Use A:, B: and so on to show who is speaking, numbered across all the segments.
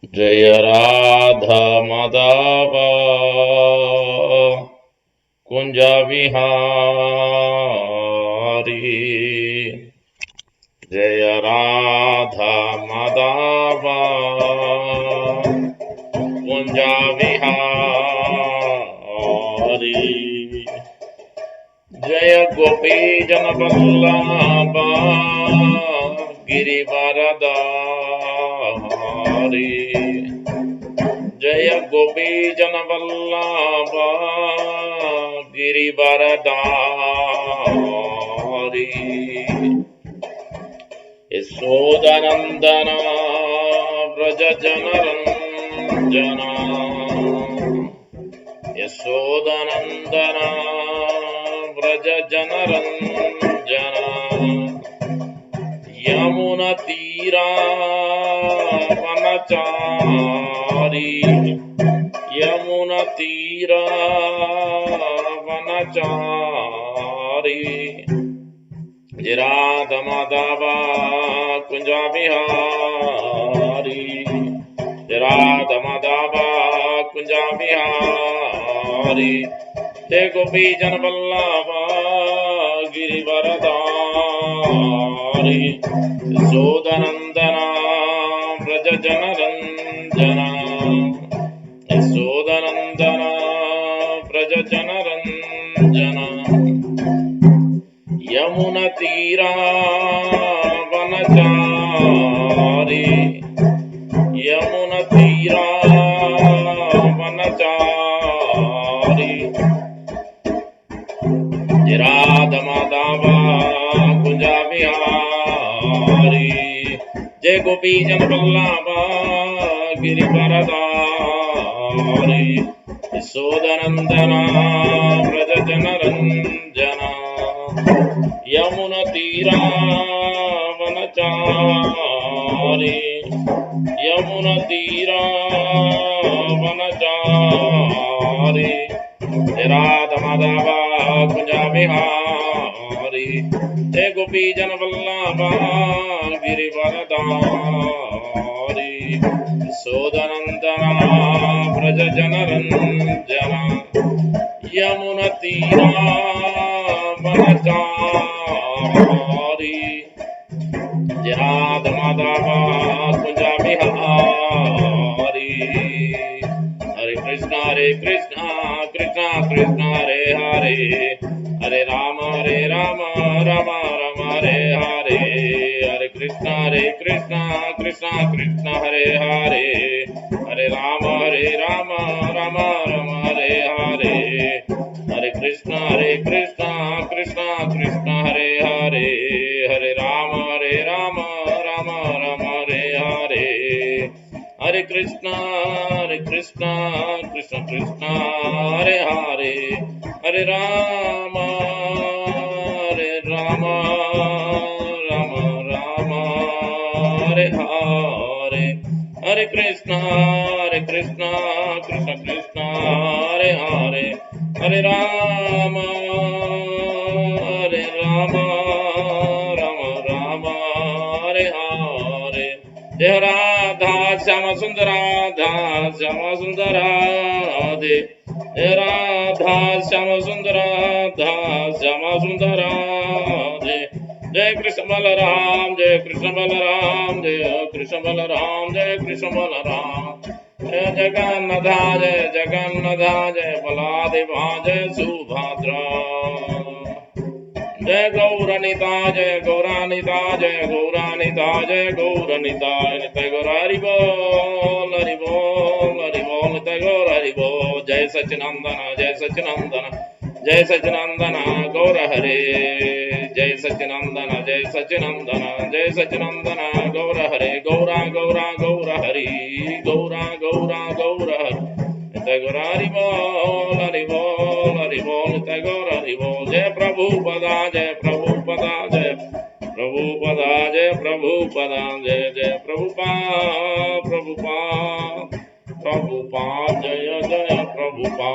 A: जय राधा माधव कुंज विहारी। जय राधा माधव कुंज विहारी। जय गोपी जन वल्लभ गिरिवरधारी। जय गोपी जन वल्लभ गिरिवरधारी। यशोदनंदन व्रज जनरंजन। यशोदनंदन व्रज जनरंजन। यमुना तीरा वनचारी। यमुना तीरा वनचारी। जय राधा माधव कुंज विहारी। जय राधा माधव कुंज विहारी। जय गोपी जन वल्लभ गिरिवरधारी। यशोदनंदन व्रज जनरंजन। यशोदनंदन व्रज जनरंजन। यमुना तीरा वनचारी। यमुना तीरा वनचारी। जय राधा माधव कुंज विहारी। जय गोपी जन वल्लभ गिरिवरधारी। यशोदनंदन व्रज जनरंजन। यमुना तीरा वनचारी। यमुना तीरा वनचारी। राधा माधव कुंज विहारी। जय गोपी जन वल्लभ गिरिवरधारी। यशोदनंदन व्रज जनरंजन। यमुना तीरा वनचारी। जय राधा माधव कुंज विहारी। हरे कृष्णा कृष्णा कृष्णा हरे हरे। हरे राम राम राम हरे हरे। हरे कृष्णा कृष्णा कृष्णा हरे हरे। हरे राम राम राम हरे हरे। हरे कृष्णा कृष्णा कृष्णा हरे हरे। हरे राम राम हरे हरे। हरे कृष्णा कृष्णा कृष्णा हरे हरे। हरे राम राम राम हरे हरे। हरे कृष्णा कृष्णा कृष्णा हरे हरे। हरे राम राम हरे हरे। जय राधा श्याम सुंदर राधा श्याम सुंदर राधे। जय राधा श्याम सुंदर राधा श्याम सुंदर राधे। जय कृष्ण बलराम जय कृष्ण बलराम जय कृष्ण बलराम जय कृष्ण बलराम। जय जगन्नाथ जय बलादेवा जय सुभद्रा। जय गौरानिता जय गौरानिता जय गौरानिता जय गौरानिता। नित्य गौर हरि बोल हरि बोल हरि बोल नित्य गौर हरि बोल। जय सच्चिनंदन जय सच्चिनंदन गौर हरे। जय सच्चिनंदन जय सच्चिनंदन गौर हरे। गौरा गौरा गौर हरि गौरा गौरा गौर हरि। नित्य गौर हरि बोल हरि बोल हरि बोल नित्य गौर हरि बोल। जय प्रभुपदा जय प्रभुपदा जय प्रभुपदा जय प्रभुपदा जय जय प्रभुपा प्रभुपा प्रभुपा जय जय प्रभुपा।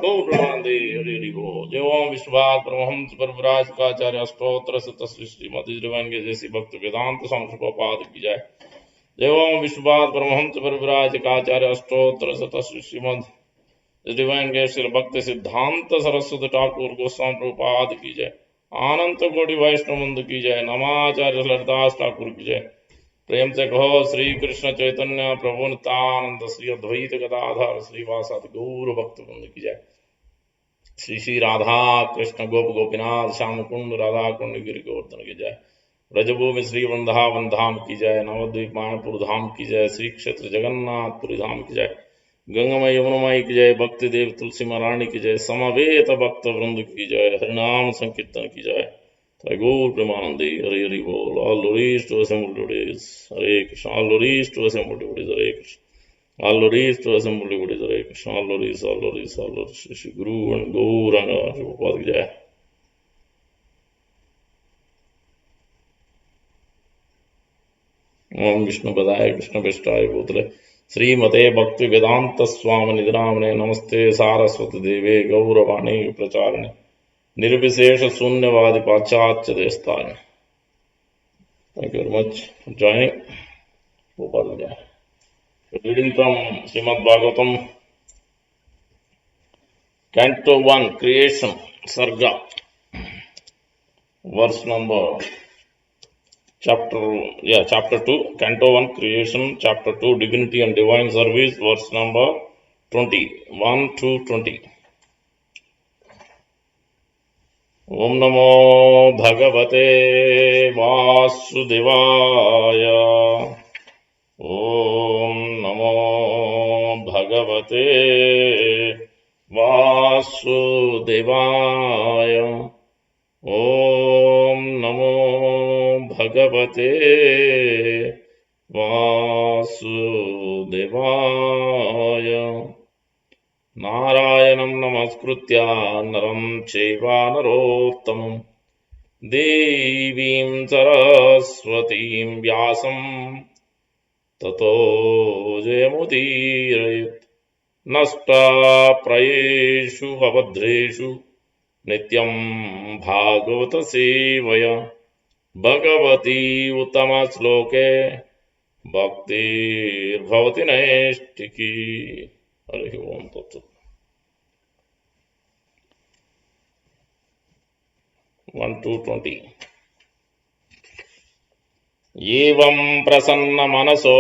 A: गौरवांदे हरि हरि बोल। जय ओम विश्वभाग परमहंस परवराज काचार्य अष्टोत्तर शत श्रीमती जैसी भक्ति वेदांत स्वामी प्रभुपाद की जय। Devam Vishwabhat Paramahamsa Parivrajakacarya Ashtotra Satasri Srimad His Divine Grace Srila Bhakti Siddhanta Saraswati Thakur Goswami Prabhupada की जय, अनंत कोटि वैष्णव वृंद की जय, नमाचार्य ललितास ठाकुर की जय। प्रेम से कहो श्री कृष्ण चैतन्य प्रभु नित्यानंद श्री अद्वैत गदाधर श्रीवासादि गौर भक्त वृंद की जय। श्री श्री राधा कृष्ण गोप गोपीनाथ श्याम कुंड राधा कुंड गिरि गोवर्धन की जय। ब्रजभूमि श्री वृंदावन धाम की जय, नवद्वीप मायापुर धाम की जय, श्री क्षेत्र जगन्नाथपुरी धाम की जय, गंगामय यमुनामय की जय, भक्ति देव तुलसी महारानी की जय, समवेत भक्त वृंद की जय, हरिनाम संकीर्तन की जय। गौर प्रेमानंदी हरि हरि बोल। All glories to assembled devotees, Hare Krishna. All glories to assembled devotees, Hare Krishna. All glories to assembled devotees, Hare Krishna. All glories, all glories, all glories. Shri Guru and Gauranga Prabhupada की जय। ओम विष्णु पदाय कृष्ण पृष्ठाय भूतले श्रीमते भक्ति वेदांत स्वामी निधनामने नमस्ते सारस्वती देवे गौरवाणी प्रचारिणे निर्विशेष शून्यवादी पाश्चात्य देशतारिणे। Thank you very much for joining. Gopal Jai. Reading from Srimad Bhagavatam, Canto 1, Creation, Sarga, verse number, chapter 2, Canto 1, Creation, chapter 2, Dignity and Divine Service, verse number 20, 1 to 20. Om Namo Bhagavate Vasudevaya. Om Namo Bhagavate Vasudevaya. Om Namo Bhagavate Vasudevaya. Narayanam namaskritya naram chaiva narottamam devim saraswatim vyasam tato jayamudirayat nasta prayeshu avadreshu nityam bhagavata sevaya bhagavati uttama sloke bhaktir bhavati naistiki. Hare Om Tat Sat. 1 to 20. Evam prasanna manaso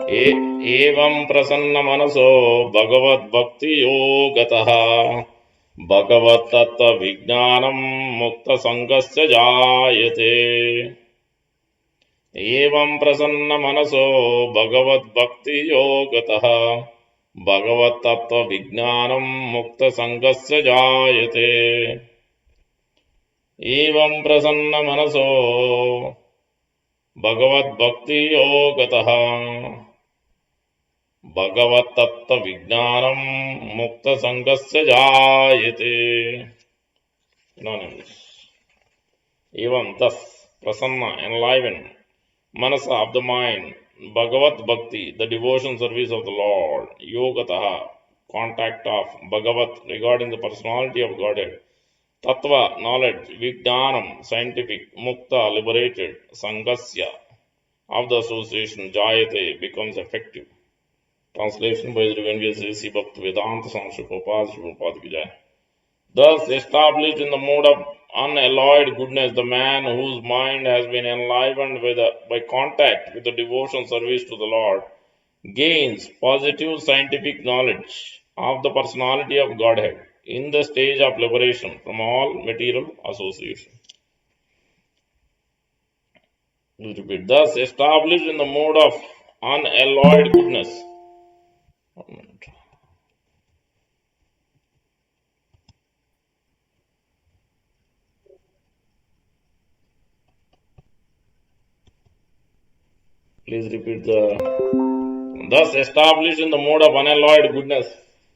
A: एवं प्रसन्न मनसो भगवद भक्ति योगतः भगवत तत्व विज्ञानम मुक्त संगस्य जायते। एवं प्रसन्न मनसो भगवत भक्ति योगतः भगवत तत्व विज्ञानम मुक्त संगस्य जायते। एवं प्रसन्न मनसो भगवत भक्ति योगतः भगवत तत्व विज्ञानम मुक्त संगस्य जायते। Evam thus prasanna enlivened manasa of the mind, Bhagavat Bhakti, the devotion service of the Lord, Yogataha, contact of Bhagavat regarding the personality of Godhead, Tattva, knowledge, Vijnanam, scientific, Mukta, liberated, Sangasya, of the association, Jayate, becomes effective. Translation by the Divine Sri Bhakti Vedanta Swami Prabhupada ki jai. Thus established in the mode of unalloyed goodness, the man whose mind has been enlivened by contact with the devotion service to the Lord gains positive scientific knowledge of the personality of Godhead in the stage of liberation from all material association. Repeat. Thus established in the mode of unalloyed goodness. Please repeat thus established in the mode of unalloyed goodness,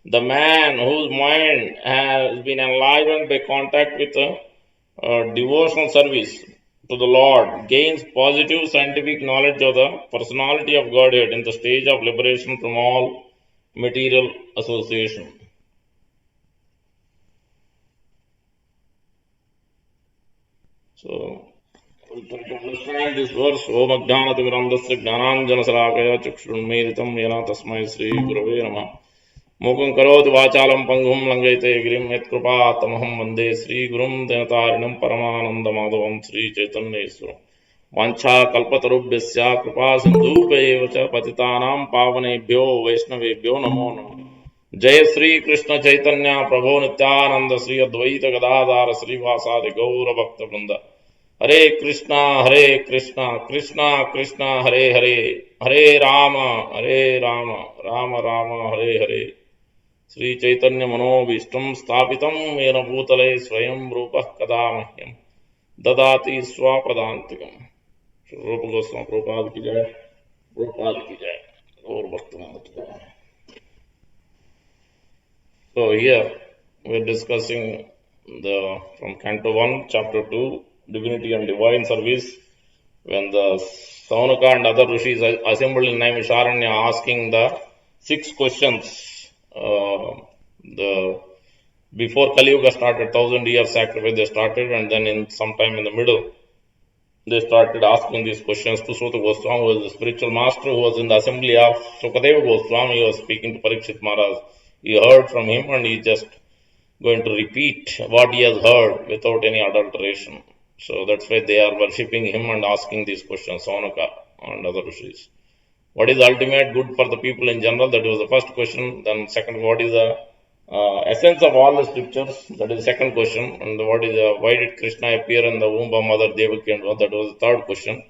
A: the man whose mind has been enlivened by contact with devotional service to the Lord gains positive scientific knowledge of the personality of Godhead in the stage of liberation from all material association. So, we'll try to understand this verse. Om Ajnanatimirandasya Jnananjana Salakaya Chakshurunmeditam Yena Tasmai Sri Gurave Namah. Mukam Karoti Vachalam Pangum Langate Grim Yatkrupa Tamaham Vande Sri Gurum Denatarinam Paramananda Madhavam Sri Chaitanya Eswaram. Vancha Kalpatarubhyasya Kripa Sindhubhaiva Cha Patitanam Pavanebhyo Vaishnavebhyo Namo Namo. जय श्री कृष्ण चैतन्य प्रभु नित्यानंद श्री अद्वैत गदाधार श्रीवासादि गौर भक्त वृंद. हरे कृष्णा कृष्णा कृष्णा हरे हरे, हरे राम राम राम हरे हरे. श्री चैतन्य मनोभीष्टं स्थापितं येन भूतले स्वयं रूपः कदा मह्यं ददाति स्वपदान्तिकम्. रूप गोस्वामी प्रभुपाद की जय, प्रभुपाद की जय, गौर भक्तवृंद की जय. So here we are discussing from Canto 1, Chapter 2, Divinity and Divine Service, when the Saunaka and other rishis assembled in Naimisharanya asking the 6 questions. Before Kali Yuga started, 1000 years sacrifice they started, and then in sometime in the middle they started asking these questions to Suta Goswami, who was the spiritual master, who was in the assembly of Sukadeva Goswami. He was speaking to Parikshit Maharaj. He heard from him and he just going to repeat what he has heard without any adulteration. So that's why they are worshipping him and asking these questions, Saunaka and other rishis. What is ultimate good for the people in general? That was the first question. Then second, what is the essence of all the scriptures? That is the second question. And what is why did Krishna appear in the womb of Mother Devaki? And that was the third question.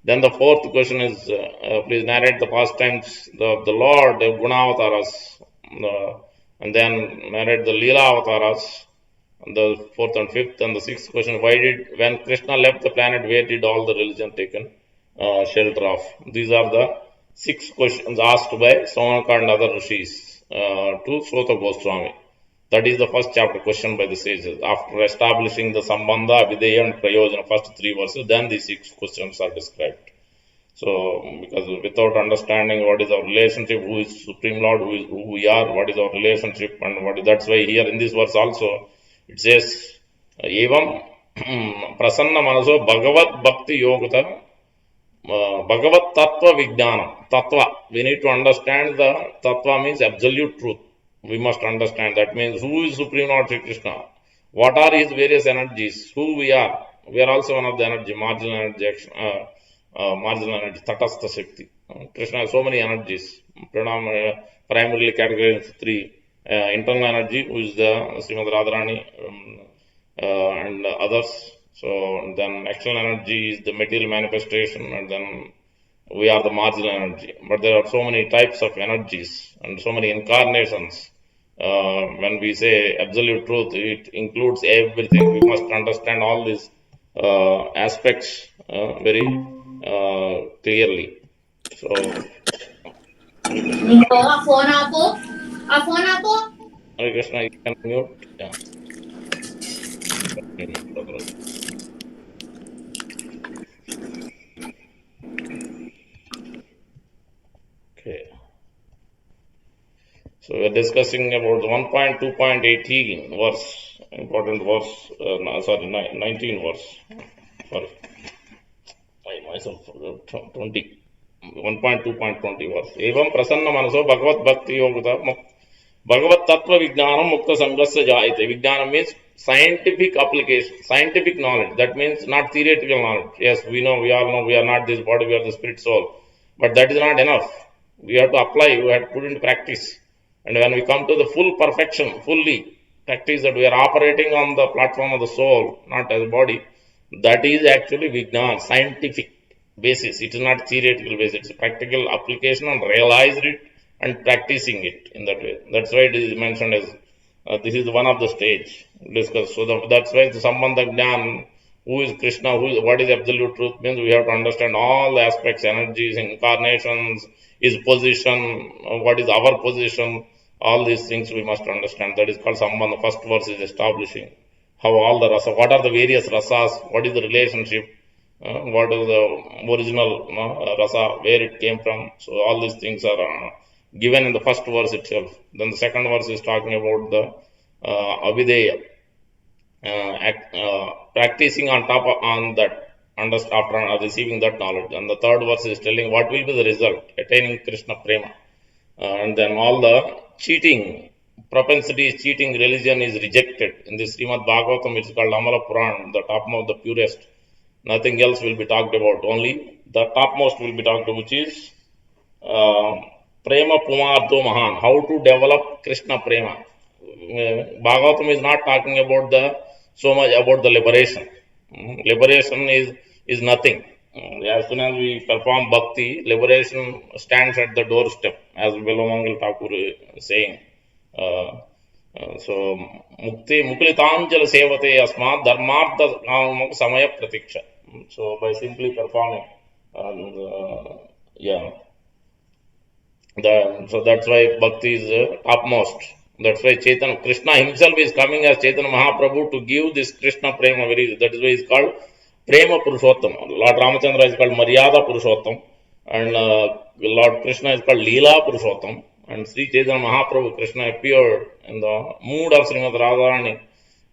A: Then the fourth question is, please narrate the pastimes of the Lord, the Gunavataras, and then narrate the Leela Avataras, and the fourth and fifth. And the sixth question, when Krishna left the planet, where did all the religion taken shelter of? These are the 6 questions asked by Saunaka and other rishis to Sota Goswami. That is the first chapter question by the sages. After establishing the Sambandha, Videya and Prayojana, first 3 verses, then the 6 questions are described. So, because without understanding what is our relationship, who is Supreme Lord, who we are, what is our relationship, and that's why here in this verse also it says, Evam prasanna manaso bhagavat bhakti yogata bhagavat tattva vijnanam. Tattva, we need to understand the tattva means absolute truth. We must understand. That means who is Supreme Lord Sri Krishna, what are his various energies, who we are. We are also one of the energy, marginal energy, marginal energy, tatastha shakti. Krishna has so many energies, primarily categorized into 3. Internal energy, who is the Srimad Radharani and others. So then external energy is the material manifestation, and then we are the marginal energy. But there are so many types of energies and so many incarnations. When we say absolute truth, it includes everything. We must understand all these aspects very clearly. So, Hare Krishna, you can mute. Yeah. Okay. So we are discussing about 1.2.18 verse, important verse, 19 verse. Sorry, I myself forgot 20. 1.2.20 verse. Evam prasanna manaso bhagavat bhakti yogata bhagavat tattva vijnanam mukta sangasya jayate. Vijnanam means scientific application, scientific knowledge. That means not theoretical knowledge. Yes, we know, we all know we are not this body, we are the spirit soul. But that is not enough. We have to apply, we have to put into practice. And when we come to the full perfection, fully practice that we are operating on the platform of the soul, not as a body, that is actually Vijnan, scientific basis. It is not theoretical basis. It's a practical application and realized it and practicing it in that way. That's why it is mentioned as this is one of the stage discussed. So that's why the Sambandha Jnana, who is Krishna, what is absolute truth, means we have to understand all the aspects, energies, incarnations, his position, what is our position, all these things we must understand. That is called Sambandha. First verse is establishing how all the rasa, what are the various rasas, what is the relationship, what is the original rasa, where it came from. So all these things are given in the first verse itself. Then the second verse is talking about the avideya, practicing on top of, on that, after receiving that knowledge. And the third verse is telling what will be the result, attaining Krishna prema. And then all the cheating, propensity, cheating religion is rejected. In this Srimad Bhagavatam, it's called Amala Puran, the topmost, the purest. Nothing else will be talked about. Only the topmost will be talked about, which is Prema Pumardo Mahan, how to develop Krishna Prema. Bhagavatam is not talking about so much about the liberation. Liberation is nothing. As soon as we perform bhakti, liberation stands at the doorstep, as Belomangal Thakur is saying. So, Mukti Muklitanjala Sevate Asmat Dharmartha Samaya Pratiksha. So, by simply performing, so that's why bhakti is topmost. That's why Chaitanya, Krishna himself is coming as Chaitanya Mahaprabhu to give this Krishna Prema. That is why he is called Prema Purushottam. Lord Ramachandra is called Maryada Purushottam. And Lord Krishna is called Leela Purushottam. And Sri Chaitanya Mahaprabhu, Krishna appeared in the mood of Srimad Radharani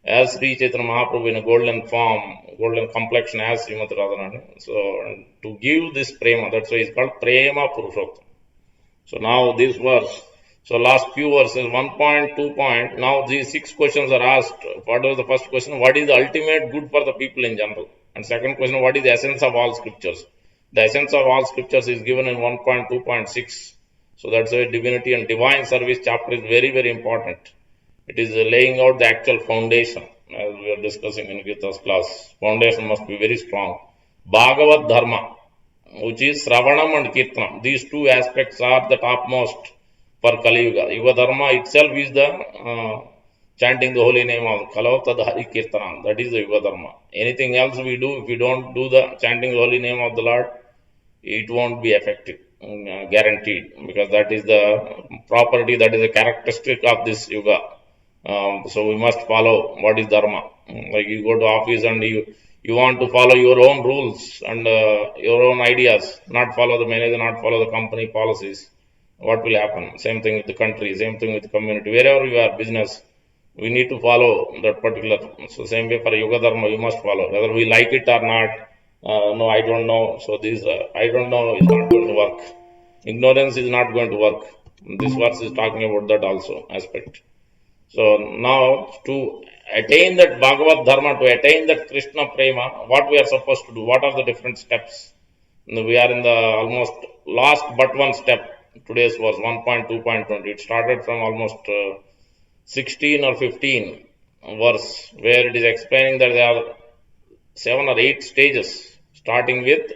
A: as Sri Chaitanya Mahaprabhu in a golden form, golden complexion as Srimad Radharani. So, to give this Prema, that's why he is called Prema Purushottam. So, now this verse. So, last few verses, 1 point, 2 point. Now, these 6 questions are asked. What was the first question? What is the ultimate good for the people in general? And second question, what is the essence of all scriptures? The essence of all scriptures is given in 1.2.6. So, that's why divinity and divine service chapter is very, very important. It is laying out the actual foundation, as we are discussing in Gita's class. Foundation must be very strong. Bhagavad Dharma, which is Sravanam and Kirtanam. These two aspects are the topmost for Kali Yuga. Yuga Dharma itself is the chanting the holy name of Kalau Tad Hari Kirtanam. That is the Yuga Dharma. Anything else we do, if we don't do the chanting the holy name of the Lord, it won't be effective, guaranteed, because that is the property, that is the characteristic of this Yuga. So we must follow what is Dharma. Like you go to office and you want to follow your own rules and your own ideas, not follow the manager, not follow the company policies. What will happen? Same thing with the country, same thing with the community. Wherever you are business, we need to follow that particular. So same way for Yoga Dharma, we must follow. Whether we like it or not, no, I don't know. So this, I don't know is not going to work. Ignorance is not going to work. This verse is talking about that also aspect. So now to attain that Bhagavad Dharma, to attain that Krishna Prema, what we are supposed to do? What are the different steps? We are in the almost last but one step. Today's verse 1.2.20. It started from almost 16 or 15 verse, where it is explaining that there are 7 or 8 stages, starting with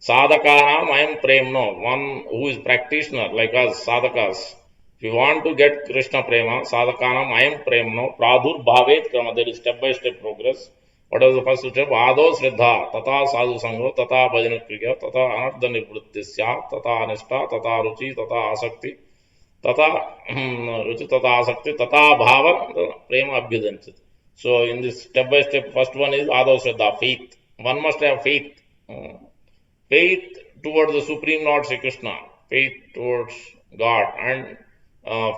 A: Sadhakanam Ayam Premno, one who is practitioner like us, sadhakas. If you want to get Krishna Prema, Sadhakanam Ayam Premno, Pradhur Bhavet Krama, there is step by step progress. What was the first step? Ado Shraddha, Tata Sadhu Sangho, Tata Bhajana Kriya, Tata Anartha Nivrittisya, Tata Anishta, Tata Ruchi, Tata Asakti, Tata Ruchi, Tata Asakti, Tata Bhava, Prema Abhyudanchit. So, in this step by step, first one is Ado Shraddha, faith. One must have faith. Faith towards the Supreme Lord Sri Krishna, faith towards God, and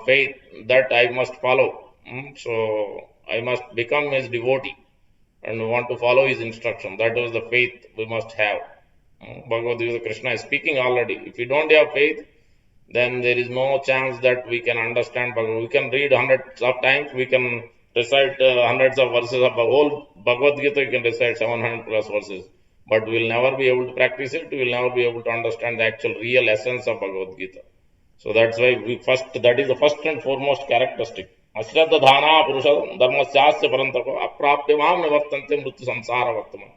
A: faith that I must follow. So, I must become his devotee and want to follow his instruction. That was the faith we must have. Bhagavad Gita, Krishna is speaking already. If we don't have faith, then there is no chance that we can understand Bhagavad. We can read hundreds of times, we can recite hundreds of verses of the whole Bhagavad Gita, we can recite 700 plus verses. But we will never be able to practice it, we will never be able to understand the actual real essence of Bhagavad Gita. So that's why that is the first and foremost characteristic. Ashraddha dhana purusha dharmasyasya parantako aprapyamam nivartante mrityu samsara vartama.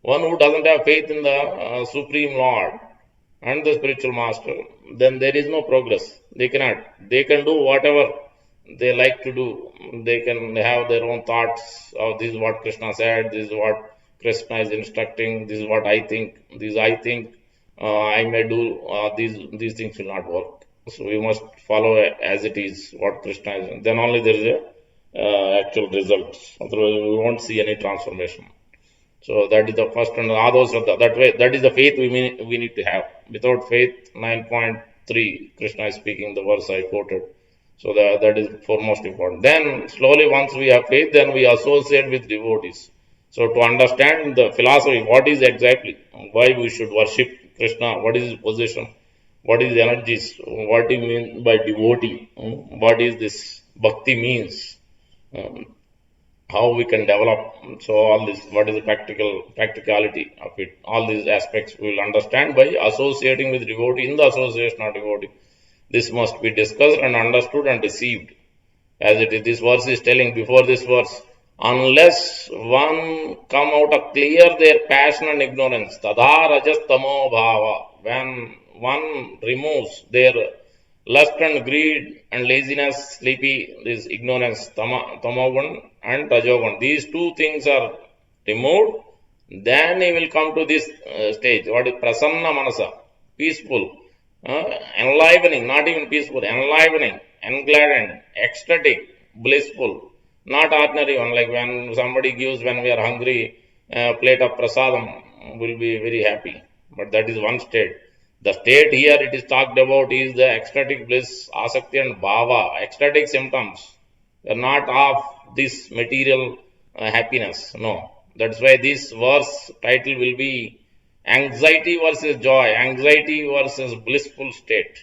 A: One who doesn't have faith in the Supreme Lord and the spiritual master, then there is no progress. They cannot. They can do whatever they like to do. They can have their own thoughts of this is what Krishna said, this is what Krishna is instructing, this is what I think, I may do, these things will not work. So we must follow as it is, what Krishna is. Then only there is a actual result. Otherwise, we won't see any transformation. So that is the first and others. That way, that is the faith we need to have. Without faith, 9.3 3, Krishna is speaking the verse I quoted. So that is foremost important. Then slowly, once we have faith, then we associate with devotees. So to understand the philosophy, what is exactly, why we should worship Krishna, what is his position, what is energies, what do you mean by devotee, what is this bhakti means, um, how we can develop. So all this, what is the practicality of it, all these aspects we will understand by associating with devotee in the association of devotee. This must be discussed and understood and received. As it is, this verse is telling before this verse, unless one come out of clear their passion and ignorance, tadha rajas tamo bhava, when one removes their lust and greed and laziness, sleepy, this ignorance, tamogun and rajogun, these two things are removed, then he will come to this stage. What is prasanna manasa? Peaceful, enlivening, not even peaceful, enlivening, engladdened, ecstatic, blissful, not ordinary one. Like when somebody gives, when we are hungry, a plate of prasadam, will be very happy. But that is one state. The state here it is talked about is the ecstatic bliss, asakti and bhava, ecstatic symptoms. They are not of this material happiness. No. That's why this verse title will be anxiety versus joy, anxiety versus blissful state.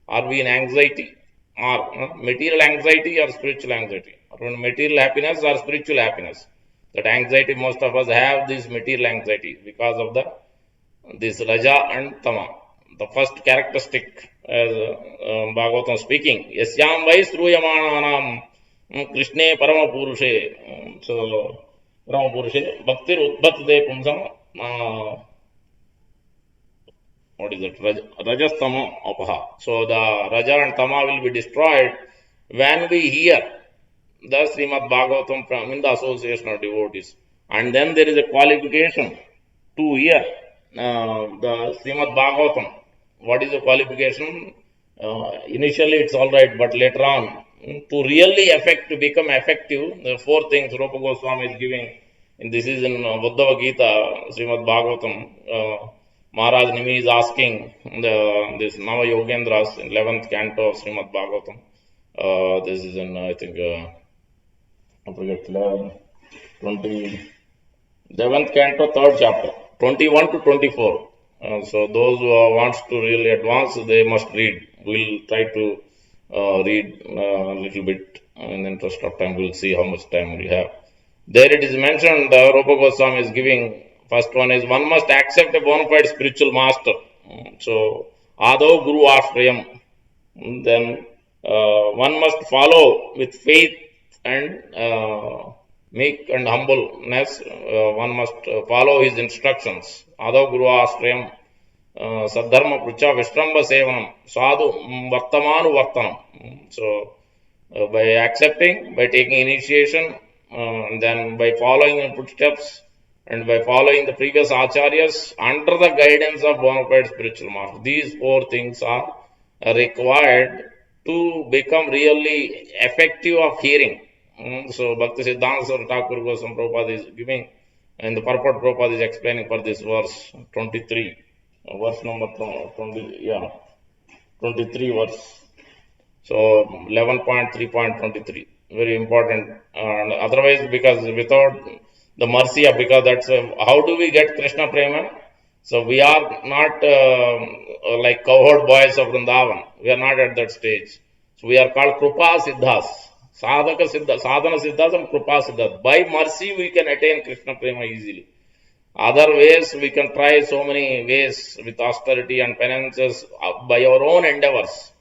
A: Are we in anxiety or material anxiety or spiritual anxiety? Or material happiness or spiritual happiness? That anxiety, most of us have this material anxiety because of this raja and tama. The first characteristic, as Bhagavatam speaking, yasyam vai sruyamananam Krishne parama purushe. So, parama purushe, bhaktir utbhatte pumsam. What is it? Rajastama apaha. So the Raja and Tama will be destroyed when we hear the Srimad Bhagavatam from in the association of devotees. And then there is a qualification to hear the Srimad Bhagavatam. What is the qualification? Initially it's all right, but later on, to really to become effective, the 4 things Rupa Goswami is giving. And this is in Uddhava Gita, Srimad Bhagavatam. Maharaj Nimi is asking this Nava Yogendras in 11th canto of Srimad Bhagavatam. This is in, I think, I forget, 11th canto, 3rd chapter, 21 to 24. So those who wants to really advance, they must read. We'll try to read a little bit in the interest of time. We'll see how much time we have. There it is mentioned, Rupa Goswami is giving. First one is one must accept a bona fide spiritual master. So, Ado Guru Ashrayam. Then one must follow with faith and meek and humbleness. One must follow his instructions. Ado Guru Ashrayam. Sadharma Prucha Vishramba Sevanam. Sadhu Vartamanu Vartanam. So, by accepting, by taking initiation, and then by following in footsteps, and by following the previous acharyas under the guidance of bona fide spiritual master. These 4 things are required to become really effective of hearing. So Bhakti Siddhanta Saraswati Thakur Goswami Prabhupada is giving, and the purport Prabhupada is explaining for this verse 23, verse number 23 verse. So 11.3.23, very important. And otherwise, because without the mercy of, because that's how do we get Krishna Prema? So we are not like cowherd boys of Vrindavan. We are not at that stage. So we are called Krupa Siddhas, Sadhana Siddhas and Krupa Siddhas. By mercy we can attain Krishna Prema easily. Other ways we can try so many ways with austerity and penances by our own endeavors.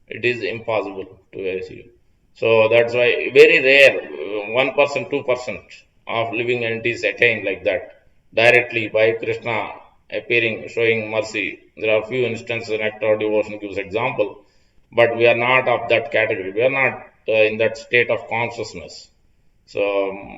A: It is impossible to achieve. So that's why very rare, 1%, 2% of living entities attain like that, directly by Krishna appearing, showing mercy. There are few instances, Nectar Devotion gives example, but we are not of that category. We are not in that state of consciousness. So,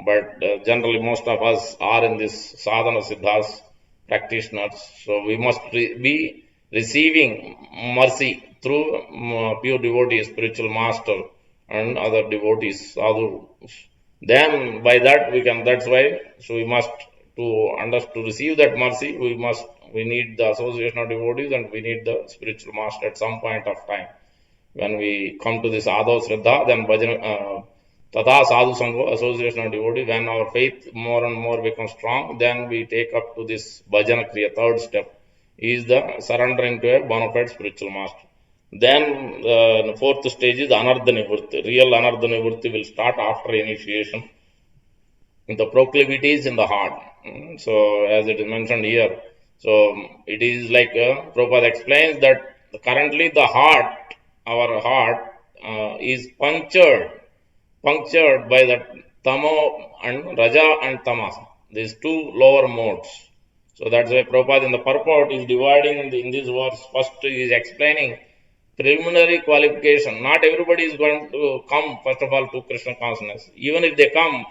A: but generally most of us are in this sadhana siddhas practitioners. So we must be receiving mercy through pure devotees, spiritual master and other devotees, sadhu. Then by that we can, that's why, so we must, to receive that mercy, we must We need the association of devotees and we need the spiritual master at some point of time. When we come to this Adav Shraddha, then Bhajana, Tata Sadhu Sangha, association of devotees, when our faith more and more becomes strong, then we take up to this Bhajana Kriya, third step, is the surrendering to a bona fide spiritual master. Then the fourth stage is Anartha Nivritti. Real Anartha Nivritti will start after initiation. The proclivities in the heart. So, as it is mentioned here, so it is like Prabhupada explains that currently the heart, our heart, is punctured by the Tamo and Raja and Tamas, these two lower modes. So that's why Prabhupada in the purport is dividing in this verse. First he is explaining preliminary qualification. Not everybody is going to come, first of all, to Krishna consciousness. Even if they come,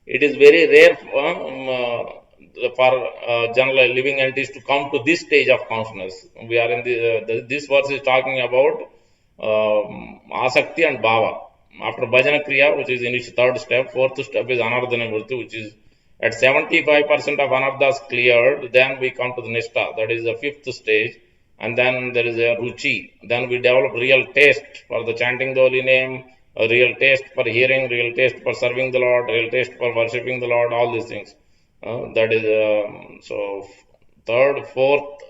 A: it is very rare for general living entities to come to this stage of consciousness. We are in this verse is talking about Asakti and Bhava. After Bhajana Kriya, which is in its third step, fourth step is Anartha Nivritti, which is at 75% of Anarthas cleared, then we come to the Nishtha, that is the fifth stage, and then there is a Ruchi. Then we develop real taste for the chanting the holy name, a real taste for hearing, real taste for serving the Lord, real taste for worshipping the Lord, all these things. That is, so third, fourth,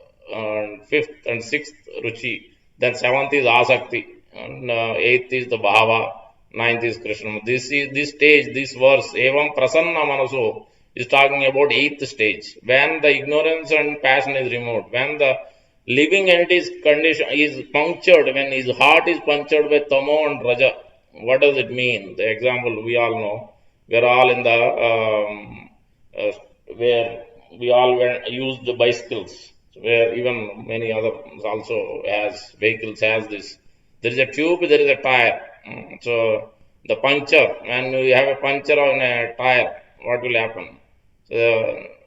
A: fifth and sixth Ruchi. Then seventh is Asakti, and eighth is the Bhava, ninth is Krishna. This stage, this verse, Evam Prasanna Manaso, is talking about eighth stage. When the ignorance and passion is removed, when the living entity's condition is punctured, when his heart is punctured by Tamo and Raja. What does it mean? The example we all know. We are all in the where we all use the bicycles, where even many others also has vehicles has this. There is a tube, there is a tire. So the puncture, when you have a puncture on a tire, what will happen? So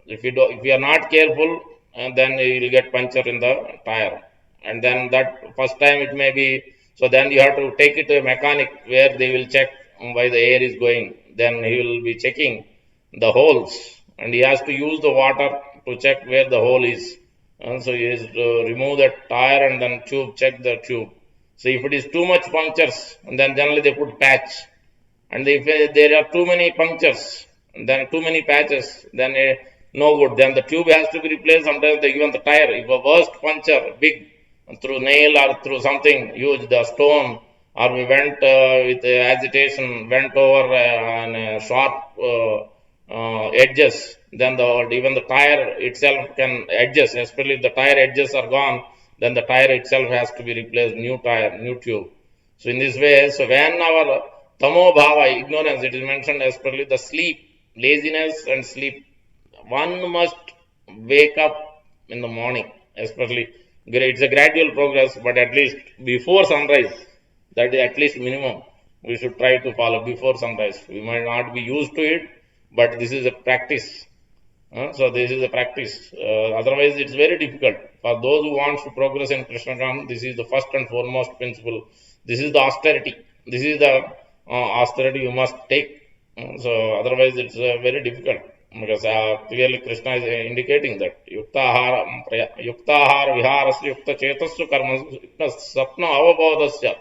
A: if you are not careful, then you will get puncture in the tire, and then that first time it may be. So then you have to take it to a mechanic where they will check why the air is going. Then he will be checking the holes, and he has to use the water to check where the hole is. And so he is to remove the tire and then check the tube. So if it is too much punctures, then generally they put patch. And if there are too many punctures, then too many patches, then no good. Then the tube has to be replaced. Sometimes they even the tire. If a worst puncture, big, through nail or through something huge, the stone, or we went with agitation, went over sharp edges, then even the tire itself can adjust. Especially if the tire edges are gone, then the tire itself has to be replaced, new tire, new tube. So in this way, so when our Tamo Bhava, ignorance, it is mentioned especially the sleep, laziness and sleep. One must wake up in the morning, especially. It's a gradual progress, but at least before sunrise, that is at least minimum, we should try to follow before sunrise. We might not be used to it, but this is a practice. So this is a practice. Otherwise, it's very difficult. For those who want to progress in Krishna consciousness, this is the first and foremost principle. This is the austerity. This is the austerity you must take. So otherwise, it's very difficult. Because clearly Krishna is indicating that yuktahara viharasya yukta chetasya karma sapna avabodhasya.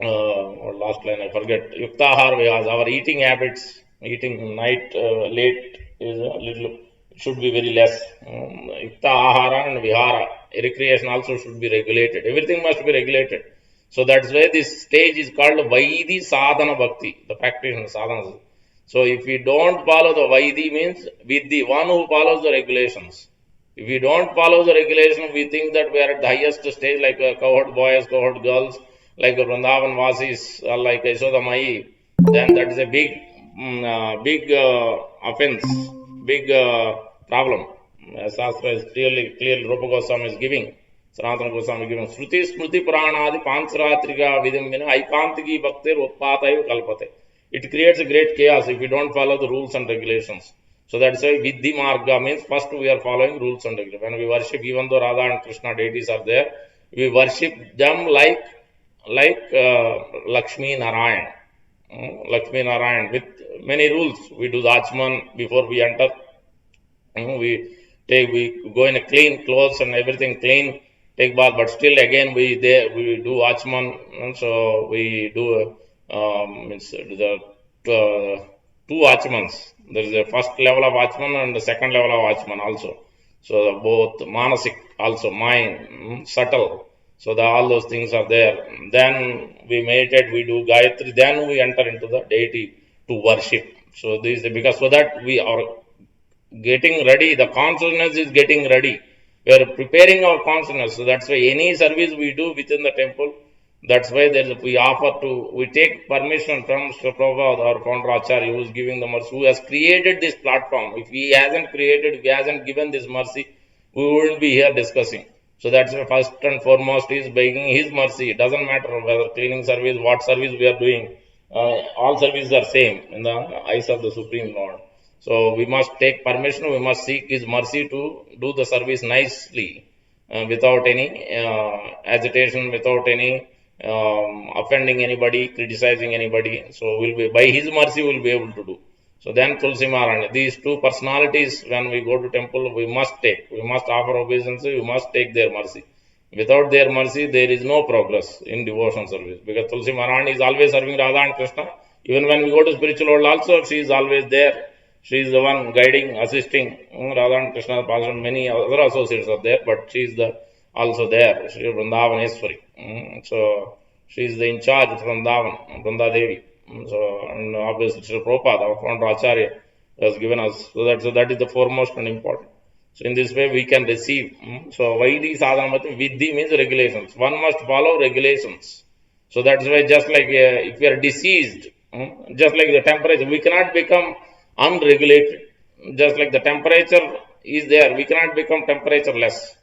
A: Last line I forget. Yuktahara vihas, our eating habits, eating night late is a little, should be very less. Yukta ahara and vihara, recreation also should be regulated. Everything must be regulated. So that's why this stage is called Vaidhi Sadhana Bhakti, the practitioner sadhana. So if we don't follow the Vaidhi, means with the one who follows the regulations. If we don't follow the regulation, we think that we are at the highest stage, like cohort boys, cohort girls, like Vrindavan Vasis, or like Yashoda Mai. Then that is a big offense, big problem. Shastra is clearly Rupa Goswami is giving. Sanatana Goswami giving Shruti Smriti Pranadi Pancharatrika Vidambina Aikantiki Bhaktir Utpataiva Kalpate. It creates a great chaos if we don't follow the rules and regulations. So that's why Vidhi Marga means first we are following rules and regulations. When we worship, even though Radha and Krishna deities are there, we worship them like Lakshmi Narayan. Lakshmi Narayan with many rules. We do the Achman before we enter. We we go in a clean clothes and everything clean, take bath, but still again we do watchman, so we do means the two watchmans. There is a first level of watchman and the second level of watchman also. So both manasik, also mind, subtle. So all those things are there. Then we meditate, we do Gayatri, then we enter into the deity to worship. So this is because so that we are getting ready, the consciousness is getting ready. We are preparing our consciousness. So that's why any service we do within the temple, that's why we take permission from Sri Prabhupada, our founder Acharya, who is giving the mercy, who has created this platform. If he hasn't given this mercy, we wouldn't be here discussing. So that's why first and foremost is begging his mercy. It doesn't matter whether cleaning service, what service we are doing. All services are same in the eyes of the Supreme Lord. So we must take permission, we must seek his mercy to do the service nicely, without any agitation, without any offending anybody, criticizing anybody. So we'll be, by his mercy we'll be able to do. So then Tulsi Maharani, these two personalities, when we go to temple, we must offer obeisance, we must take their mercy. Without their mercy, there is no progress in devotion service. Because Tulsi Maharani is always serving Radha and Krishna. Even when we go to spiritual world also, she is always there. She is the one guiding, assisting. Radha and Krishna, many other associates are there, but she is also there. She is Vrindavaneshwari. So she is in charge of Vrindavan, Vrinda Devi. So, and obviously Sri Prabhupada, our founder Acharya, has given us. So that is the foremost and important. So in this way we can receive. So Vaidhi Sadhana Vidhi means regulations. One must follow regulations. So that's why just like if we are diseased, just like the temperature, we cannot become unregulated. Just like the temperature is there, we cannot become temperature less.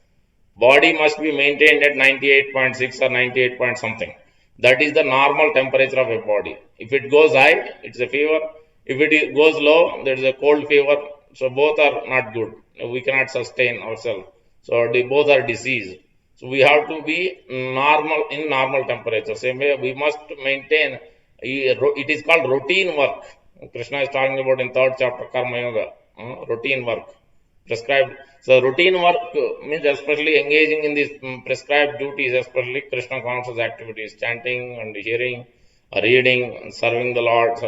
A: Body must be maintained at 98.6 or 98 point something. That is the normal temperature of a body. If it goes high, it's a fever. If it goes low, there is a cold fever. So both are not good. We cannot sustain ourselves. So both are diseased. So we have to be in normal temperature. Same way we must maintain. It is called routine work. Krishna is talking about in third chapter Karma Yoga. Routine work. Prescribed. So routine work means especially engaging in these prescribed duties, especially Krishna conscious activities, chanting and hearing, reading, serving the Lord,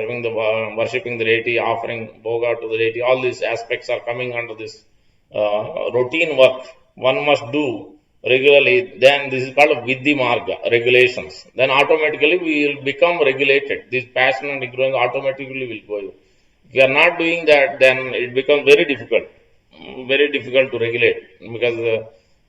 A: worshipping the deity, offering bhoga to the deity. All these aspects are coming under this routine work. One must do regularly. Then this is called Vidhi Marga, regulations. Then automatically we will become regulated. This passion and ignorance automatically will go. If we are not doing that, then it becomes very difficult to regulate, because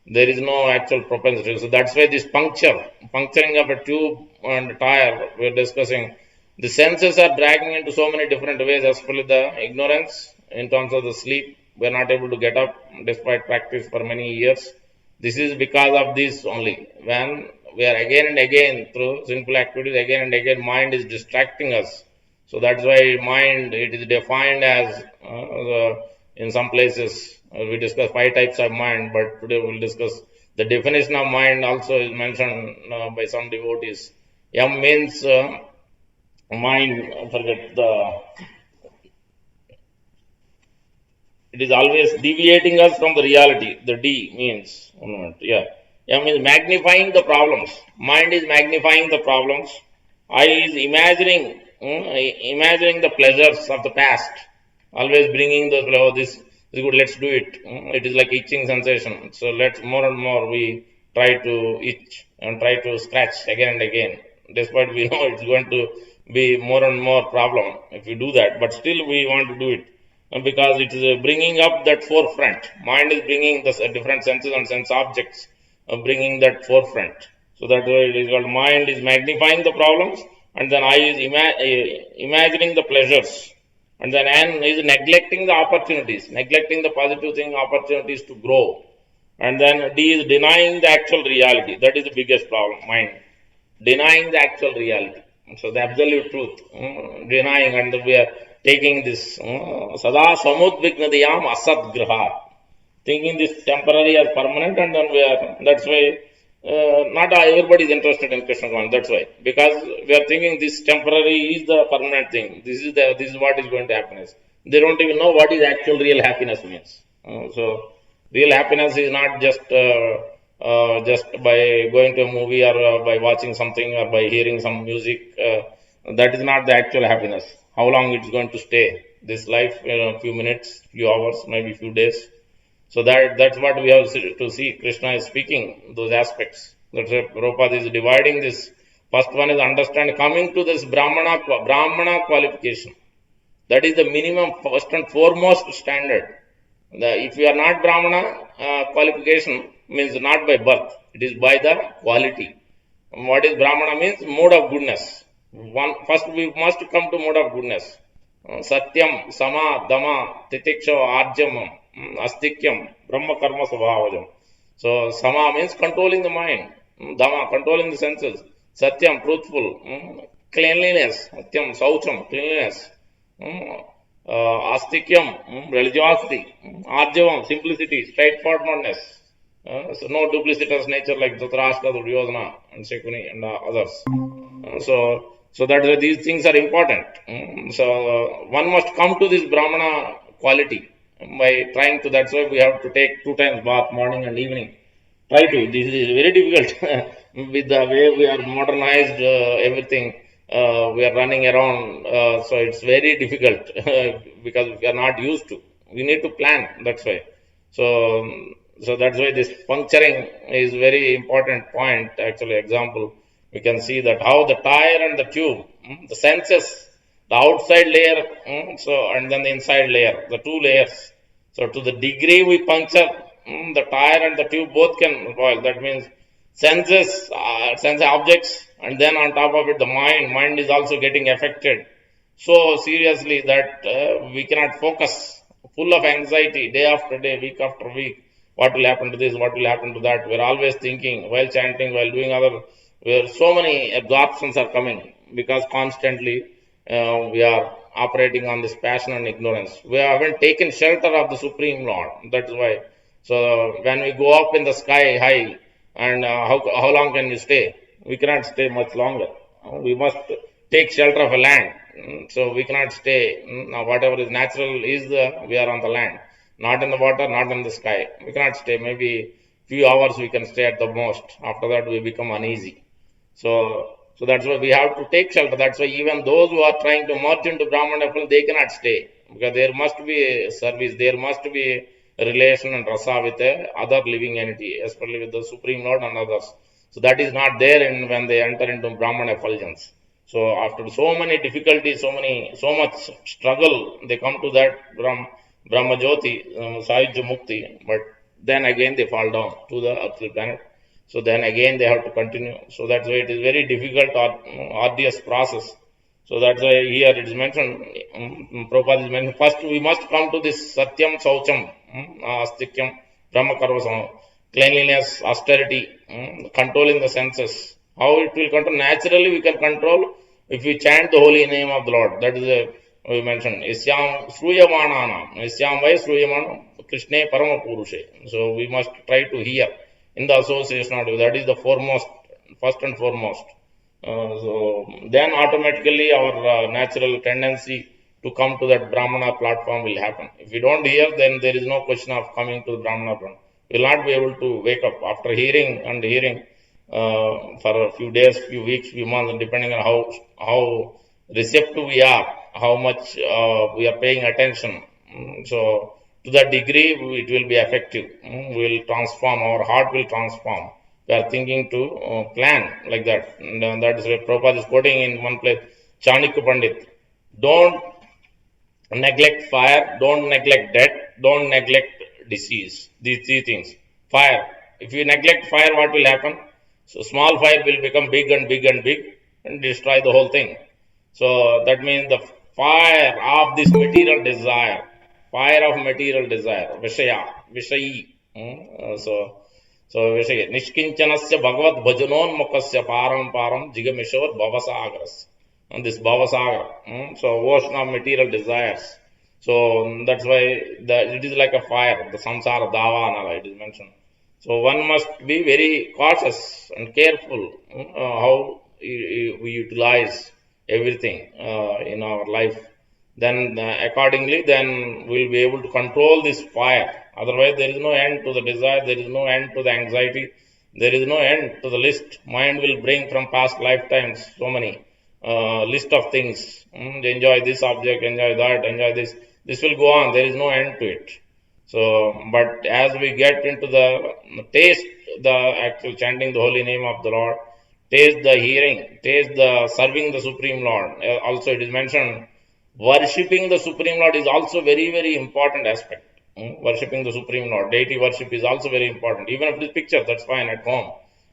A: there is no actual propensity. So that's why this puncturing of a tube and tire, we are discussing. The senses are dragging into so many different ways, especially the ignorance in terms of the sleep. We are not able to get up despite practice for many years. This is because of this only. When we are again and again through sinful activities, again and again mind is distracting us. So that's why mind, it is defined as in some places we discuss 5 types of mind, but today we will discuss the definition of mind. Also is mentioned by some devotees. Yam means mind, it is always deviating us from the reality. The D means, Yam means magnifying the problems. Mind is magnifying the problems. I is imagining the pleasures of the past. Always bringing those, this is good, let's do it. It is like itching sensation. So let's more and more we try to itch and try to scratch again and again. Despite we know it's going to be more and more problem if we do that, but still we want to do it because it is bringing up that forefront. Mind is bringing the different senses and sense objects, bringing that forefront. So that way it is called mind is magnifying the problems, and then I is imagining the pleasures. And then N is neglecting the opportunities, neglecting the positive thing, opportunities to grow. And then D is denying the actual reality. That is the biggest problem, mind. Denying the actual reality. So the absolute truth. Denying, and we are taking this Sada Samudvignadiyam Asat Graha. Thinking this temporary as permanent, and then that's why not everybody is interested in Krishna consciousness. That's why, because we are thinking this temporary is the permanent thing. This is what is going to happen. They don't even know what is actual real happiness means. So Real happiness is not just by going to a movie or by watching something or by hearing some music. That is not the actual happiness. How long it's going to stay? This life, a few minutes, few hours, maybe few days. So that's what we have to see. Krishna is speaking those aspects. That's why Prabhupada is dividing this. First one is understand coming to this Brahmana qualification. That is the minimum, first and foremost standard. If you are not Brahmana, qualification means not by birth, it is by the quality. What is Brahmana means? Mode of goodness. First, we must come to mode of goodness. Satyam, Sama, Dama, Titiksha, Arjamam, Astikyam, Brahma Karma Svabhavajam. So, Sama means controlling the mind, Dama, controlling the senses, Satyam, truthful, cleanliness, Satyam, Saucham, cleanliness. Astikyam, religiosity, Arjavam, simplicity, straightforwardness. So no duplicitous nature like Dhritarashtra, Duryodhana, and Shakuni and others. So that these things are important. So one must come to this Brahmana quality by trying to. That's why we have to take 2 times bath, morning and evening. Try to. This is very difficult with the way we are modernized. Everything we are running around. So it's very difficult because we are not used to. We need to plan. That's why. So that's why this puncturing is very important point. Actually, example we can see that how the tire and the tube, the senses, the outside layer, so and then the inside layer, the 2 layers. So to the degree we puncture, the tire and the tube both can boil. That means senses, sense objects, and then on top of it the mind is also getting affected so seriously that we cannot focus, full of anxiety day after day, week after week. What will happen to this? What will happen to that? We're always thinking while chanting, while doing other, where so many absorptions are coming because constantly we are operating on this passion and ignorance. We haven't taken shelter of the Supreme Lord. That's why. So when we go up in the sky high, and how long can we stay? We cannot stay much longer. We must take shelter of a land. So we cannot stay. Now whatever is natural is we are on the land, not in the water, not in the sky. We cannot stay. Maybe few hours we can stay at the most. After that we become uneasy. So that's why we have to take shelter. That's why even those who are trying to merge into Brahman temple, they cannot stay because there must be a service, there must be a relation and rasa with other living entity, especially with the Supreme Lord and others. So that is not there when they enter into Brahman effulgence. So after so many difficulties, so much struggle, they come to that Brahma Jyoti, Sahajya Mukti, but then again they fall down to the earthly planet. So then again they have to continue. So that's why it is very difficult or arduous process. So that's why here it is mentioned, Prabhupada is mentioned, first we must come to this Satyam Saucham, Astikyam, Brahma Karvasam, cleanliness, austerity, controlling the senses. How it will control? Naturally we can control if we chant the holy name of the Lord. That is we mentioned, Isyam Sruyamananam, Isyam Vai Sruyamanam, Krishna Parama Purushe. So we must try to hear in the association of that is the foremost, first and foremost. So then automatically our natural tendency to come to that Brahmana platform will happen. If we don't hear, then there is no question of coming to the Brahmana platform. We will not be able to wake up after hearing and hearing for a few days, few weeks, few months, depending on how receptive we are, how much we are paying attention. So to that degree, it will be effective. We will transform, our heart will transform. We are thinking to plan like that. And that is why Prabhupada is quoting in one place, Chanakya Pandit. Don't neglect fire, don't neglect death, don't neglect disease. These 3 things. Fire. If you neglect fire, what will happen? So small fire will become big and big and big and destroy the whole thing. So that means the fire of this material desire, Vishaya, Vishayi. So Vishaya, Nishkinchanasya Bhagavad Bhajanon Mukasya Param Jigamishor Bhavasagaras. And this Bhavasagar, so ocean of material desires. So that's why it is like a fire, the samsara davana, it is mentioned. So one must be very cautious and careful how we utilize everything in our life. then accordingly, then we'll be able to control this fire. Otherwise, there is no end to the desire, there is no end to the anxiety, there is no end to the list. Mind will bring from past lifetimes so many list of things. Enjoy this object, enjoy that, enjoy this. This will go on. There is no end to it. So, but as we get into the taste, the actual chanting the holy name of the Lord, taste the hearing, taste the serving the Supreme Lord. Also, it is mentioned worshipping the Supreme Lord is also very, very important aspect. Worshipping the Supreme Lord, deity worship is also very important. Even if it is picture, that's fine at home.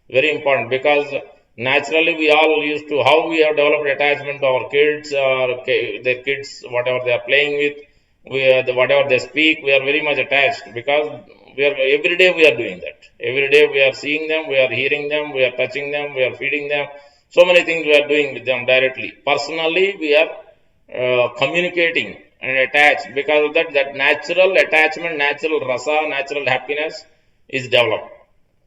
A: Very important, because naturally we all used to how we have developed attachment to our kids or their kids, whatever they are playing with. Whatever they speak, we are very much attached, because we are every day we are doing that. Every day we are seeing them, we are hearing them, we are touching them, we are feeding them. So many things we are doing with them directly. Personally, we are communicating and attached. Because of that, that natural attachment, natural rasa, natural happiness is developed.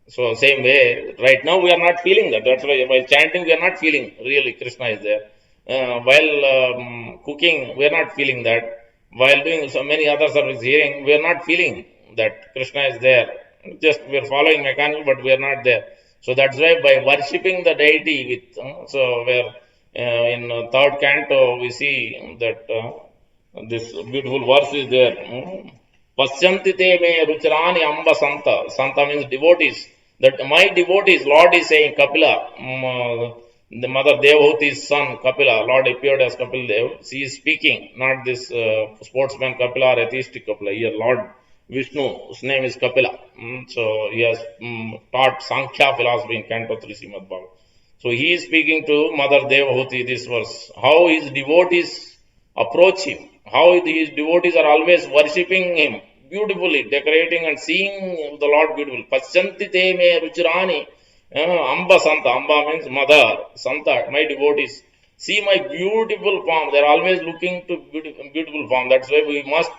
A: So same way, right now we are not feeling that. That's why while chanting we are not feeling really Krishna is there. While cooking we are not feeling that. While doing so many other services, hearing, we are not feeling that Krishna is there. Just we are following mechanical, but we are not there. So that's why by worshipping the deity with so where in third canto we see that this beautiful verse is there. Pasyanti te me ruchirani amba santa. Santa means devotees. That my devotees, Lord is saying, Kapila, the mother Devahuti's son, Kapila, Lord appeared as Kapil Dev. She is speaking, not this sportsman Kapila or atheistic Kapila. Here, Lord Vishnu, his name is Kapila. So he has taught Sankhya philosophy in Canto 3 Srimad Bhagavatam. So he is speaking to Mother Devahuti this verse. How his devotees approach him, how his devotees are always worshipping him beautifully, decorating and seeing the Lord beautiful. Pasyanti te me ruchirani. Amba Santa. Amba means mother. Santa, my devotees. See my beautiful form. They are always looking to beautiful form. That's why we must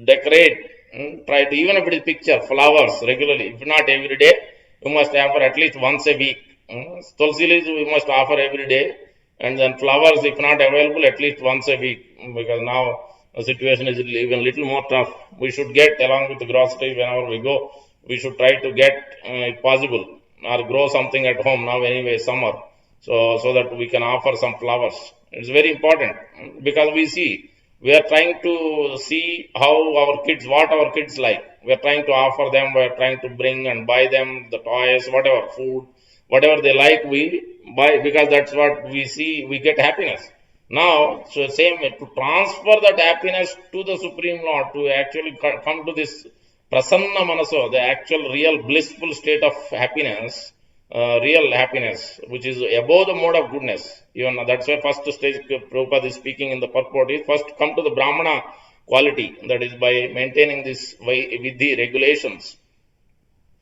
A: decorate. Try to, even if it is picture, flowers regularly. If not every day, we must offer at least once a week. Tulsi leaves we must offer every day. And then flowers, if not available, at least once a week. Because now the situation is even little more tough. We should get along with the grocery whenever we go. We should try to get, if possible, or grow something at home now anyway, summer. So that we can offer some flowers. It's very important, because we are trying to see how our kids, what our kids like. We are trying to offer them, we are trying to bring and buy them the toys, whatever, food, whatever they like, we buy, because that's what we see, we get happiness. Now, so same way, to transfer that happiness to the Supreme Lord, to actually come to this prasanna manaso, the actual real blissful state of happiness, real happiness, which is above the mode of goodness. Even that's why first stage Prabhupada is speaking in the purport is first come to the Brahmana quality, that is by maintaining this with the regulations.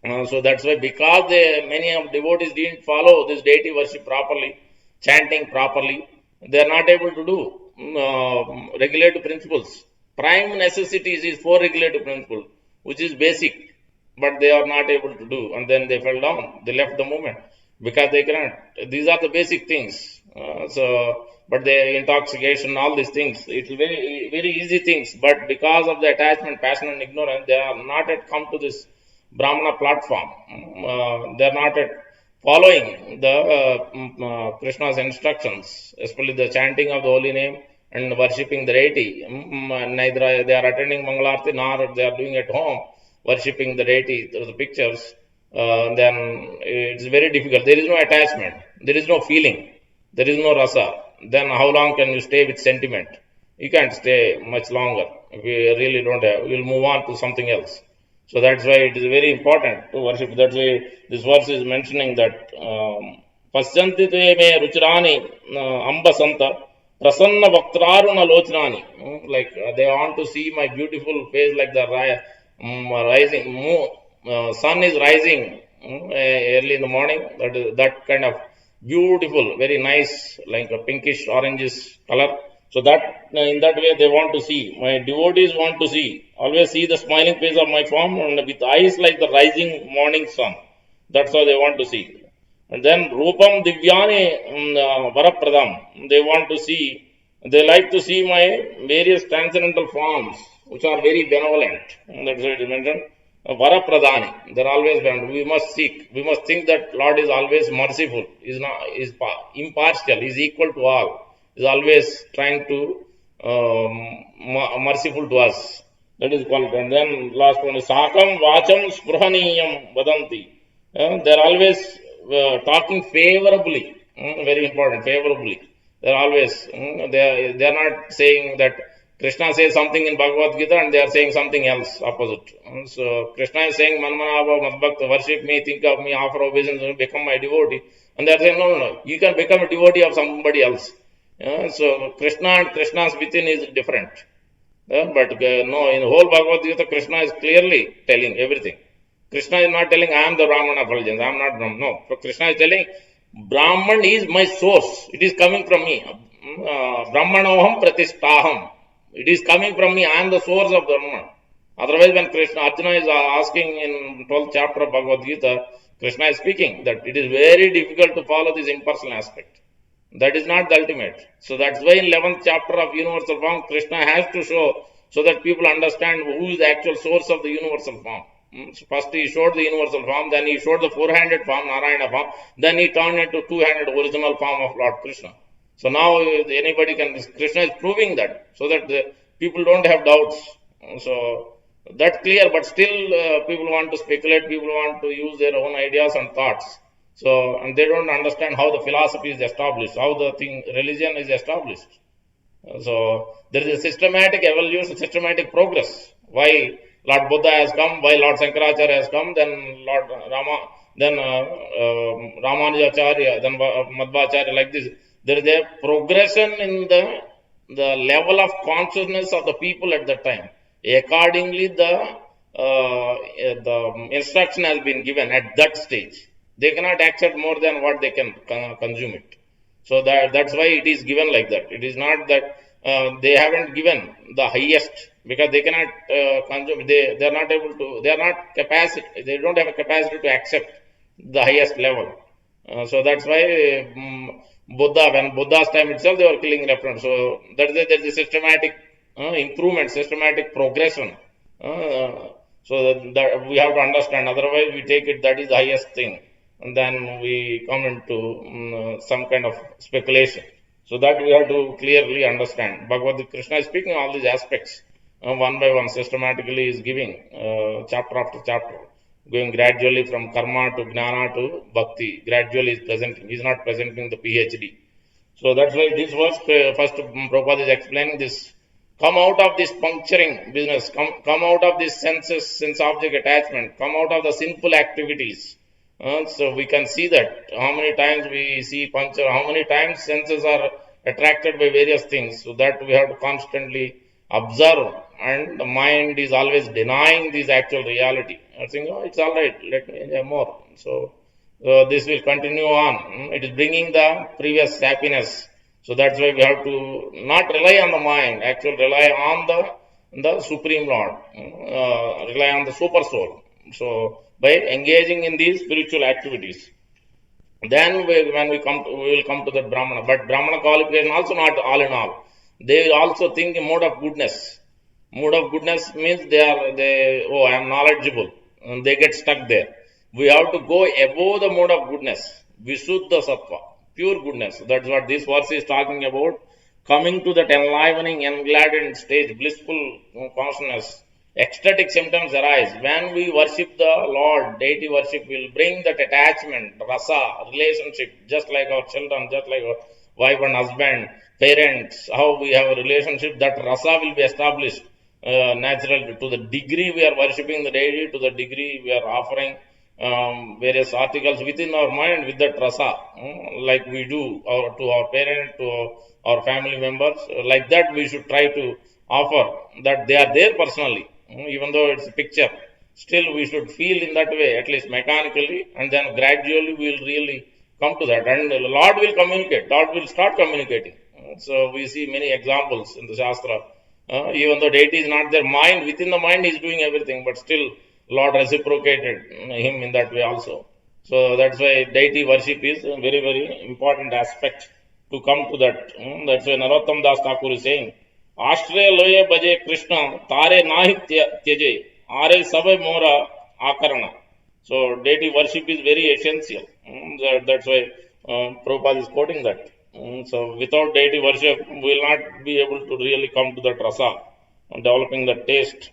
A: So that's why, because many of devotees didn't follow this deity worship properly, chanting properly, they are not able to do regulative principles. Prime necessities is four regulative principles, which is basic, but they are not able to do, and then they fell down. They left the movement because they cannot. These are the basic things. But the intoxication, all these things, it's very, very easy things. But because of the attachment, passion, and ignorance, they are not yet come to this Brahmana platform. They are not yet following the Krishna's instructions, especially the chanting of the holy name and worshipping the deity. Neither they are attending Mangalarti nor they are doing at home, worshipping the deity through the pictures. Then it's very difficult. There is no attachment. There is no feeling. There is no rasa. Then how long can you stay with sentiment? You can't stay much longer. If you really don't have, you'll move on to something else. So that's why it is very important to worship. That's why this verse is mentioning that Pasyanti te me ruchirani amba santa prasanna vaktraruna lochnani. Like they want to see my beautiful face, like the rising moon, sun is rising early in the morning. That kind of beautiful, very nice, like a pinkish orangish color. So that in that way they want to see. My devotees want to see. Always see the smiling face of my form, and with eyes like the rising morning sun. That's how they want to see. And then Rupam Divyani Varapradam. They want to see They like to see my various transcendental forms, which are very benevolent. That's what it is mentioned. Vara Pradhani. They're always benevolent. We must seek. We must think that Lord is always merciful, is not is impartial, is equal to all, is always trying to merciful to us. That is called. And then last one is Sakam Vacham Spruhaniyam Vadanti. They're always talking favorably. Very important, favorably. They're always, they're not saying that Krishna says something in Bhagavad Gita and they are saying something else opposite. So Krishna is saying, Manmanava, Madbhakta, worship me, think of me, offer obeisance, become my devotee. And they are saying, no, you can become a devotee of somebody else. So Krishna and Krishna's within is different. But no, in the whole Bhagavad Gita, Krishna is clearly telling everything. Krishna is not telling, I am the Brahman of religions, I am not Brahman. No, so Krishna is telling, Brahman is my source. It is coming from me. Brahmanoham pratishtaham. It is coming from me. I am the source of Brahman. Otherwise, when Krishna, Arjuna is asking in 12th chapter of Bhagavad Gita, Krishna is speaking that it is very difficult to follow this impersonal aspect. That is not the ultimate. So that's why in 11th chapter of universal form, Krishna has to show so that people understand who is the actual source of the universal form. So first he showed the universal form, then he showed the four-handed form, Narayana form, then he turned into two-handed original form of Lord Krishna. So now anybody can, Krishna is proving that, so that the people don't have doubts. So that's clear, but still people want to speculate, people want to use their own ideas and thoughts. So, and they don't understand how the philosophy is established, how the religion is established. So, there is a systematic evolution, systematic progress. Why Lord Buddha has come, why Lord Shankaracharya has come, then Lord Rama, then Ramanujacharya, then Madhvacharya, like this. There is a progression in the level of consciousness of the people at that time. Accordingly, the instruction has been given at that stage. They cannot accept more than what they can consume it. So that's why it is given like that. It is not that they haven't given the highest because they cannot consume. They are not able to. They are not capacity. They don't have a capacity to accept the highest level. So that's why Buddha, when Buddha's time itself, they were killing left. So that's there is a systematic improvement, systematic progression. So that we have to understand. Otherwise, we take it that is the highest thing, and then we come into some kind of speculation. So that we have to clearly understand. Bhagavad Krishna is speaking all these aspects one by one, systematically is giving chapter after chapter, going gradually from karma to jnana to bhakti. Gradually is presenting. He is not presenting the PhD. So that's why this was first Prabhupada is explaining this. Come out of this puncturing business. Come out of this sense object attachment. Come out of the sinful activities. So we can see that how many times we see puncture, how many times senses are attracted by various things. So that we have to constantly observe, and the mind is always denying this actual reality. I think, oh, it's all right, let me enjoy more. So this will continue on. It is bringing the previous happiness. So that's why we have to not rely on the mind, actually rely on the Supreme Lord, rely on the Super Soul. So by engaging in these spiritual activities, then we will come to that Brahmana. But Brahmana qualification also not all in all. They will also think in mode of goodness. Mode of goodness means I am knowledgeable, and they get stuck there. We have to go above the mode of goodness, Visuddha Sattva, pure goodness. That's what this verse is talking about. Coming to that enlivening, engladdened stage, blissful consciousness. Ecstatic symptoms arise. When we worship the Lord, deity worship will bring that attachment, rasa, relationship, just like our children, just like our wife and husband, parents, how we have a relationship, that rasa will be established naturally. To the degree we are worshipping the deity, to the degree we are offering various articles within our mind with that rasa, like we do to our parents, to our family members. Like that, we should try to offer that they are there personally, even though it's a picture. Still, we should feel in that way, at least mechanically, and then gradually we will really come to that. And the Lord will communicate. Lord will start communicating. So we see many examples in the Shastra. Even though deity is not there, mind, within the mind is doing everything, but still Lord reciprocated him in that way also. So that's why deity worship is a very, very important aspect to come to that. That's why Narottam Das Thakur is saying, Ashtre loye baje Krishna, tare nahi tyaje, are sabe mora akarana. So deity worship is very essential. That's why Prabhupada is quoting that. So without deity worship, we will not be able to really come to that rasa, developing the taste.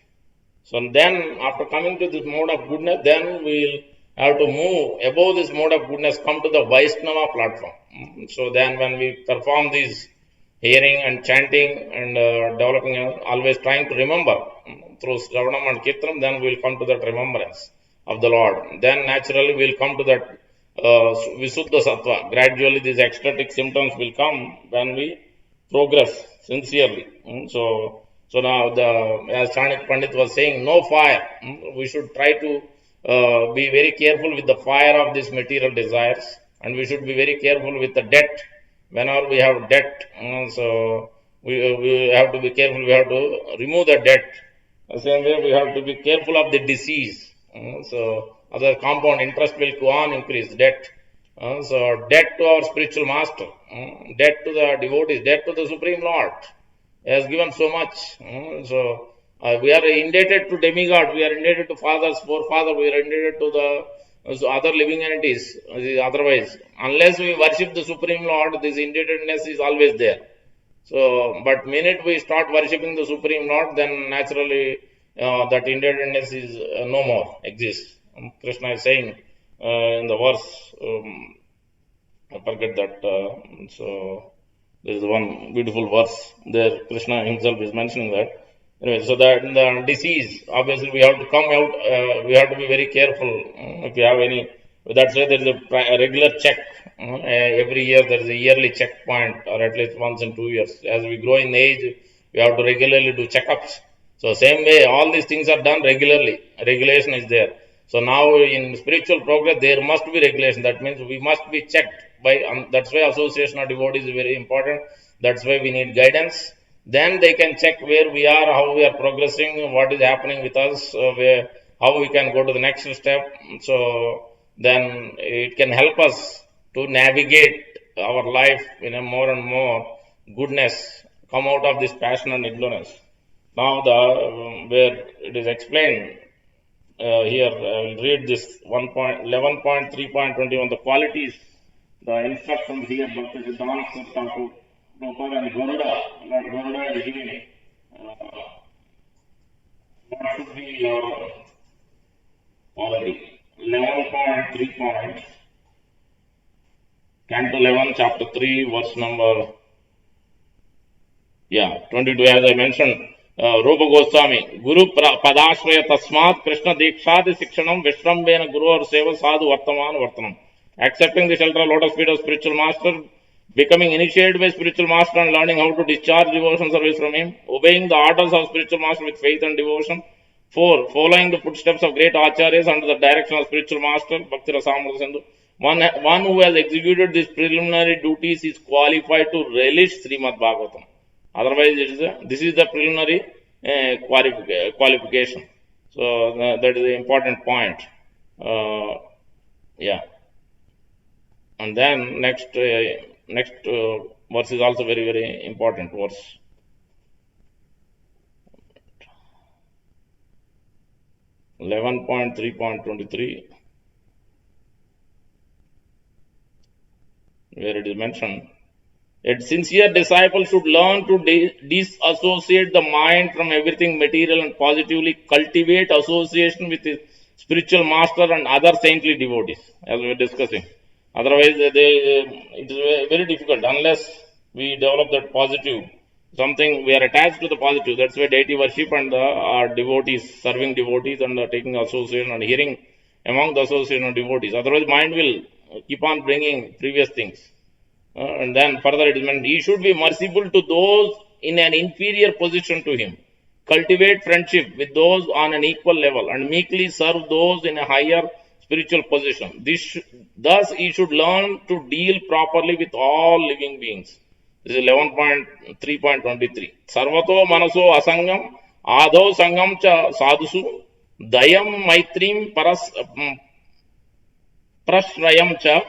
A: So then, after coming to this mode of goodness, then we will have to move above this mode of goodness, come to the Vaishnava platform. So then, when we perform these hearing and chanting and developing, always trying to remember through Shravanam and Kirtanam, then we will come to that remembrance of the Lord. Then naturally we will come to that Visuddha Sattva. Gradually, these ecstatic symptoms will come when we progress sincerely. So now, as Chanak Pandit was saying, no fire. We should try to be very careful with the fire of these material desires, and we should be very careful with the debt. Whenever we have debt, so we have to be careful. We have to remove the debt. The same way, we have to be careful of the disease. So other compound interest will go on increase debt. So debt to our spiritual master, debt to the devotees, debt to the Supreme Lord. He has given so much. So we are indebted to demigod, we are indebted to fathers, forefathers, we are indebted to the other living entities. Otherwise, unless we worship the Supreme Lord, this indebtedness is always there. So, but minute we start worshipping the Supreme Lord, then naturally that indebtedness is no more exists. Krishna is saying in the verse, I forget that. So there is one beautiful verse there. Krishna himself is mentioning that. Anyway, so that the disease, obviously we have to come out. We have to be very careful. If you have any, that's why there is a regular check. Every year there is a yearly checkpoint, or at least once in 2 years. As we grow in age, we have to regularly do checkups. So same way, all these things are done regularly. Regulation is there. So now in spiritual progress, there must be regulation. That means we must be checked by. That's why association of devotees is very important. That's why we need guidance. Then they can check where we are, how we are progressing, what is happening with us, how we can go to the next step. So then it can help us to navigate our life in a more and more goodness, come out of this passion and ignorance. Now, where it is explained here, I will read this 11.3.21, the qualities, the instructions here, Bhakti Siddhanta Thakur, Prabhupada and Garuda, Lord Garuda is giving what should be your quality. 11.3. Canto 11, chapter 3, verse number 22, as I mentioned. Rupa Goswami, Guru Padashraya Tasmat Krishna Dikshadi Sikshanam Vishrambena Guru or Seva Sadhu Vartaman Vartanam. Accepting the shelter of lotus feet of spiritual master, becoming initiated by spiritual master and learning how to discharge devotion service from him, obeying the orders of spiritual master with faith and devotion. 4. Following the footsteps of great acharyas under the direction of spiritual master, Bhakti Rasamrita Sindhu. One who has executed these preliminary duties is qualified to relish Srimad Bhagavatam. Otherwise, this is the preliminary qualification. So that is the important point. And then next verse is also very, very important verse. (11.3.23), where it is mentioned, a sincere disciple should learn to disassociate the mind from everything material and positively cultivate association with his spiritual master and other saintly devotees, as we were discussing. Otherwise, it is very difficult unless we develop that positive. Something we are attached to the positive. That's why deity worship and our devotees, serving devotees and taking association and hearing among the association of devotees. Otherwise, mind will keep on bringing previous things. And then further it is meant, he should be merciful to those in an inferior position to him, cultivate friendship with those on an equal level, and meekly serve those in a higher spiritual position. Thus, he should learn to deal properly with all living beings. This is 11.3.23. Sarvato manaso asangam, adho sangam cha sadhusu, dayam maitrim prashrayam cha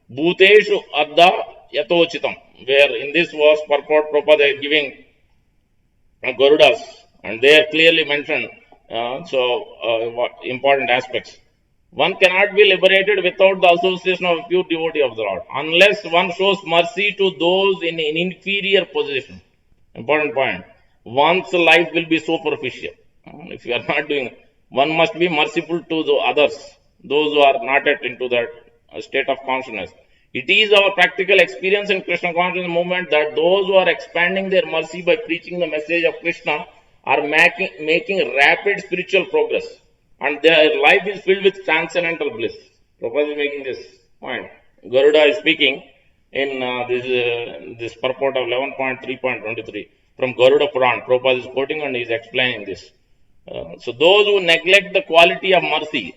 A: bhuteshu adda yatochitam. where in this verse purport Prabhupada is giving Garudas, and they are clearly mentioned. What important aspects. One cannot be liberated without the association of a pure devotee of the Lord, unless one shows mercy to those in an inferior position. Important point. One's life will be superficial. If you are not doing, one must be merciful to the others, those who are not yet into that state of consciousness. It is our practical experience in Krishna consciousness movement that those who are expanding their mercy by preaching the message of Krishna are making rapid spiritual progress, and their life is filled with transcendental bliss. Prabhupada is making this point. Garuda is speaking in this purport of 11.3.23 from Garuda Puran. Prabhupada is quoting and he is explaining this. So those who neglect the quality of mercy,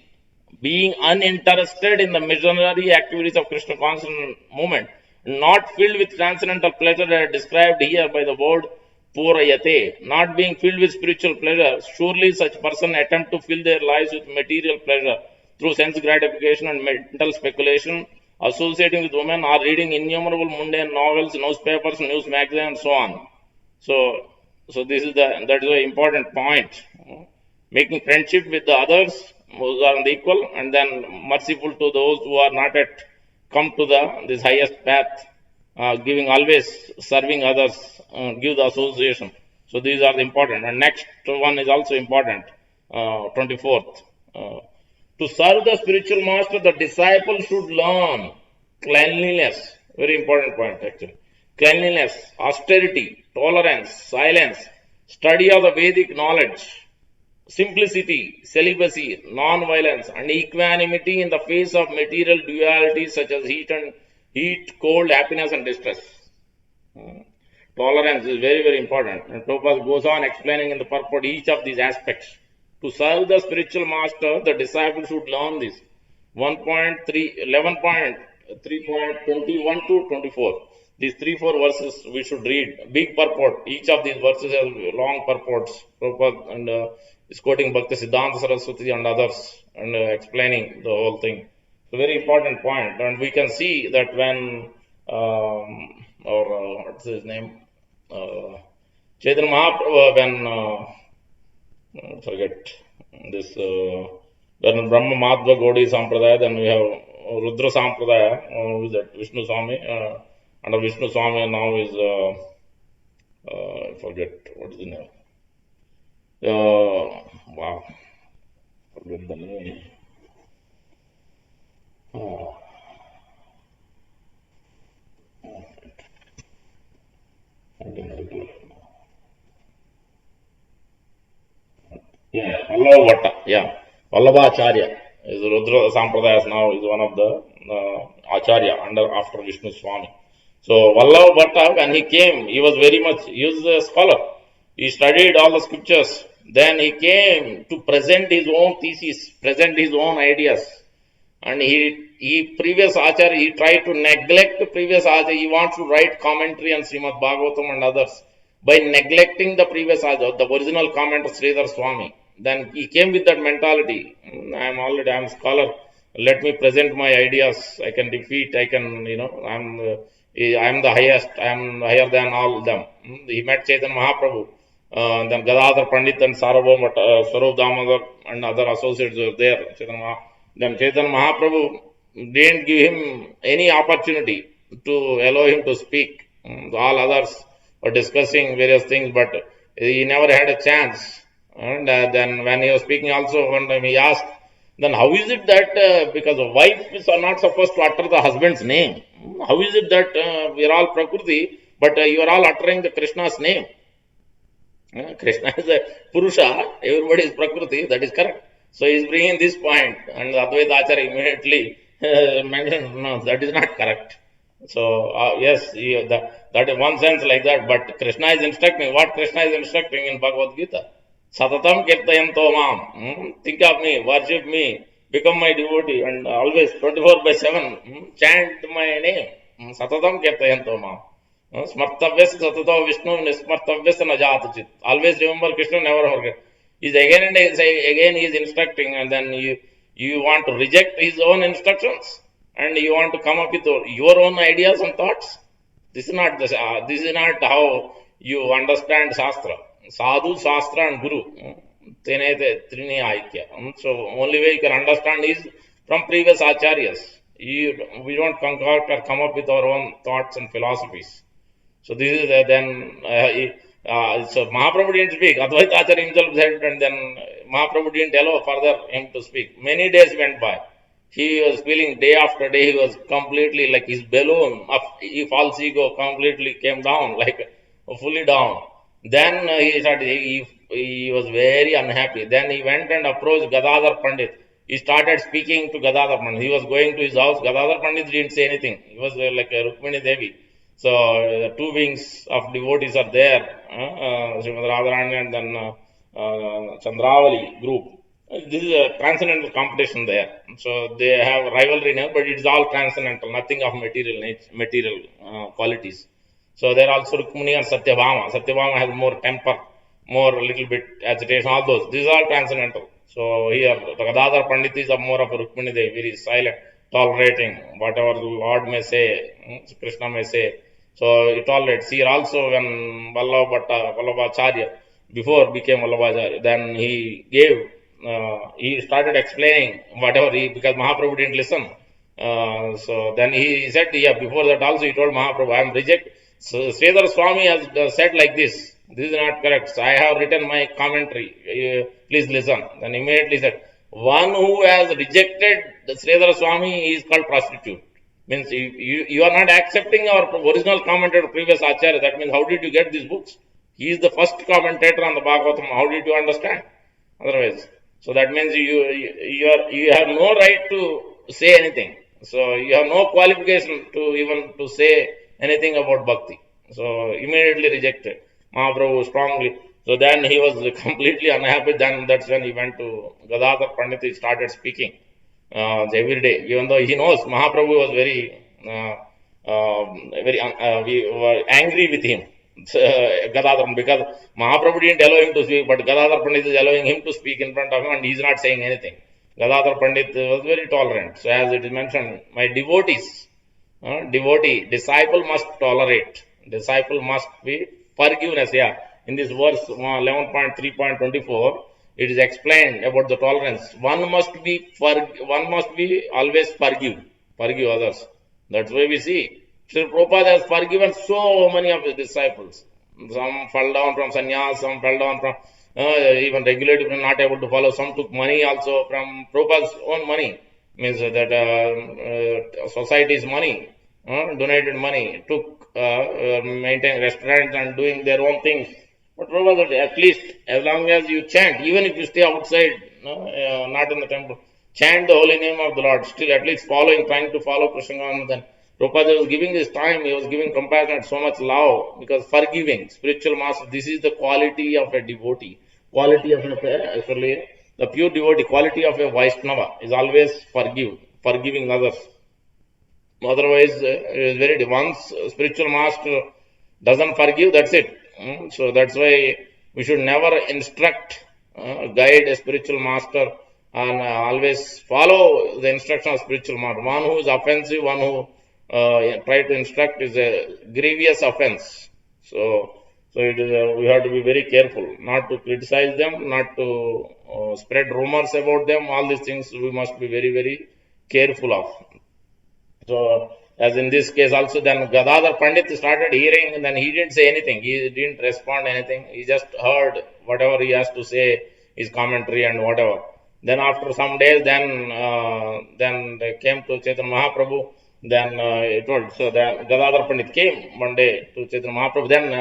A: being uninterested in the missionary activities of Krishna consciousness movement, not filled with transcendental pleasure that are described here by the word purayate, not being filled with spiritual pleasure, surely such person attempt to fill their lives with material pleasure through sense gratification and mental speculation, associating with women, or reading innumerable mundane novels, newspapers, news magazines, and so on. So this is that is an important point. Making friendship with the others who are on the equal, and then merciful to those who are not yet come to this highest path, giving always serving others, give the association. So these are the important. And next one is also important, 24th. To serve the spiritual master, the disciple should learn cleanliness. Very important point actually. Cleanliness, austerity, tolerance, silence, study of the Vedic knowledge, simplicity, celibacy, non-violence, and equanimity in the face of material dualities such as heat, cold, happiness, and distress. Tolerance is very, very important. And Prabhupada goes on explaining in the purport each of these aspects. To serve the spiritual master, the disciple should learn this. 11.3.21 to 24. These 3-4 verses we should read. Big purport. Each of these verses has long purports. Prabhupada and is quoting Bhakti Siddhanta Saraswati and others and explaining the whole thing. It's a very important point. And we can see that when, what's his name? Chaitanya Mahaprabhu, when, forget this, when Brahma Madhva Gaudiya Sampradaya, then we have Rudra Sampradaya, who is that? Vishnu Swami. Under Vishnu Swami now is, I forget, what is the name? Wow. Forget the name. Yeah, Vallabha Bhatta. Yeah, Vallabhacharya is Rudra Sampradayas now is one of the Acharya after Vishnu Swami. So Vallabha Bhatta, when he came, he was very much, he was a scholar. He studied all the scriptures. Then he came to present his own thesis, present his own ideas. And he previous Acharya, he tried to neglect previous Acharya. He wants to write commentary on Srimad Bhagavatam and others by neglecting the previous Acharya, the original comment of Sridhar Swami. Then he came with that mentality. I'm a scholar. Let me present my ideas. I can defeat. I can, I'm the highest. I'm higher than all of them. He met Chaitanya Mahaprabhu. Then Gadadhar Pandit and Sarvabhauma, Swarup Damodar and other associates were there. Then Chaitanya Mahaprabhu didn't give him any opportunity to allow him to speak. All others were discussing various things, but he never had a chance. And then when he was speaking also, one time he asked, then how is it that, because wives are not supposed to utter the husband's name, how is it that we are all Prakriti, but you are all uttering the Krishna's name? Krishna is a Purusha, everybody is Prakriti, that is correct. So he is bringing this point, and Advaita Acharya immediately mentioned, no, that is not correct. So, yes, that in one sense like that, but Krishna is instructing, what Krishna is instructing in Bhagavad Gita? Satatam kirtayanto mam. Think of me, worship me, become my devotee, and always 24/7 chant my name. Satatam kirtayanto mam. Smartavyas satato Vishnu nismartavyas najatachit. Always remember Krishna, never forget. He's again and again he is instructing, and then you want to reject his own instructions, and you want to come up with your own ideas and thoughts. This is not this is not how you understand Shastra. Sadhu, Shastra, and Guru. Tenete Trini Aikya. So only way you can understand is from previous acharyas. We don't concoct or come up with our own thoughts and philosophies. So this is so Mahaprabhu didn't speak. Advaita Acharya himself said, and then Mahaprabhu didn't allow further him to speak. Many days went by. He was feeling day after day, he was completely like his balloon of false ego completely came down, like fully down. Then he was very unhappy. Then he went and approached Gadadhar Pandit. He started speaking to Gadadhar Pandit. He was going to his house. Gadadhar Pandit didn't say anything. He was like a Rukmini Devi. So the two wings of devotees are there, Srimad Radharani and then Chandravali group. This is a transcendental competition there. So they have rivalry now, but it's all transcendental, nothing of material qualities. So there are also Rukmini and Satyabhama. Satyabhama has more temper, more a little bit agitation, all those. These are all transcendental. So here, Gadadhar Pandit is more of a Rukmini Devi, very silent, tolerating whatever the Lord may say, Krishna may say. So he tolerates. Here also, when Vallabhacharya, before became Vallabhacharya, then he started explaining whatever because Mahaprabhu didn't listen. So then he said, before that also he told Mahaprabhu, I am rejected. So Sridhar Swami has said like this. This is not correct. So I have written my commentary. Please listen. Then immediately said, one who has rejected the Sridhar Swami is called prostitute. Means you are not accepting our original commentator, previous Acharya. That means how did you get these books? He is the first commentator on the Bhagavatam. How did you understand? Otherwise, so that means you have no right to say anything. So you have no qualification to even to say anything about bhakti. So immediately rejected. Mahaprabhu strongly. So then he was completely unhappy. Then that's when he went to Gadadhar Pandit. He started speaking every day. Even though he knows Mahaprabhu was we were angry with him. Gadadhar, because Mahaprabhu didn't allow him to speak, but Gadadhar Pandit is allowing him to speak in front of him and he is not saying anything. Gadadhar Pandit was very tolerant. So as it is mentioned, my devotees, disciple must tolerate. Disciple must be forgiveness. Yeah, in this verse 11.3.24, it is explained about the tolerance. One must be always forgive others. That's why we see Sri Prabhupada has forgiven so many of his disciples. Some fell down from sannyas, some fell down from even regulative, not able to follow. Some took money also from Prabhupada's own money. Means that society's money, donated money, took maintaining restaurants and doing their own things. But Prabhupada said, at least as long as you chant, even if you stay outside, not in the temple, chant the holy name of the Lord, still at least trying to follow Krishna. Then Prabhupada was giving his time, he was giving compassion, so much love, because forgiving, spiritual master, this is the quality of a devotee. Quality of actually, the pure devotee, quality of a Vaishnava is always forgiving others. Otherwise, it is very, once spiritual master doesn't forgive, that's it. So that's why we should never instruct, guide a spiritual master, and always follow the instruction of spiritual master. One who is offensive, one who try to instruct is a grievous offense. So it is we have to be very careful, not to criticize them, not to spread rumors about them. All these things we must be very, very careful of. So as in this case also, then Gadadhar Pandit started hearing, and then he didn't say anything. He didn't respond anything. He just heard whatever he has to say, his commentary and whatever. Then after some days, then they came to Chaitanya Mahaprabhu. Then it told, so that Gadadhar Pandit came one day to Chaitanya Mahaprabhu. Then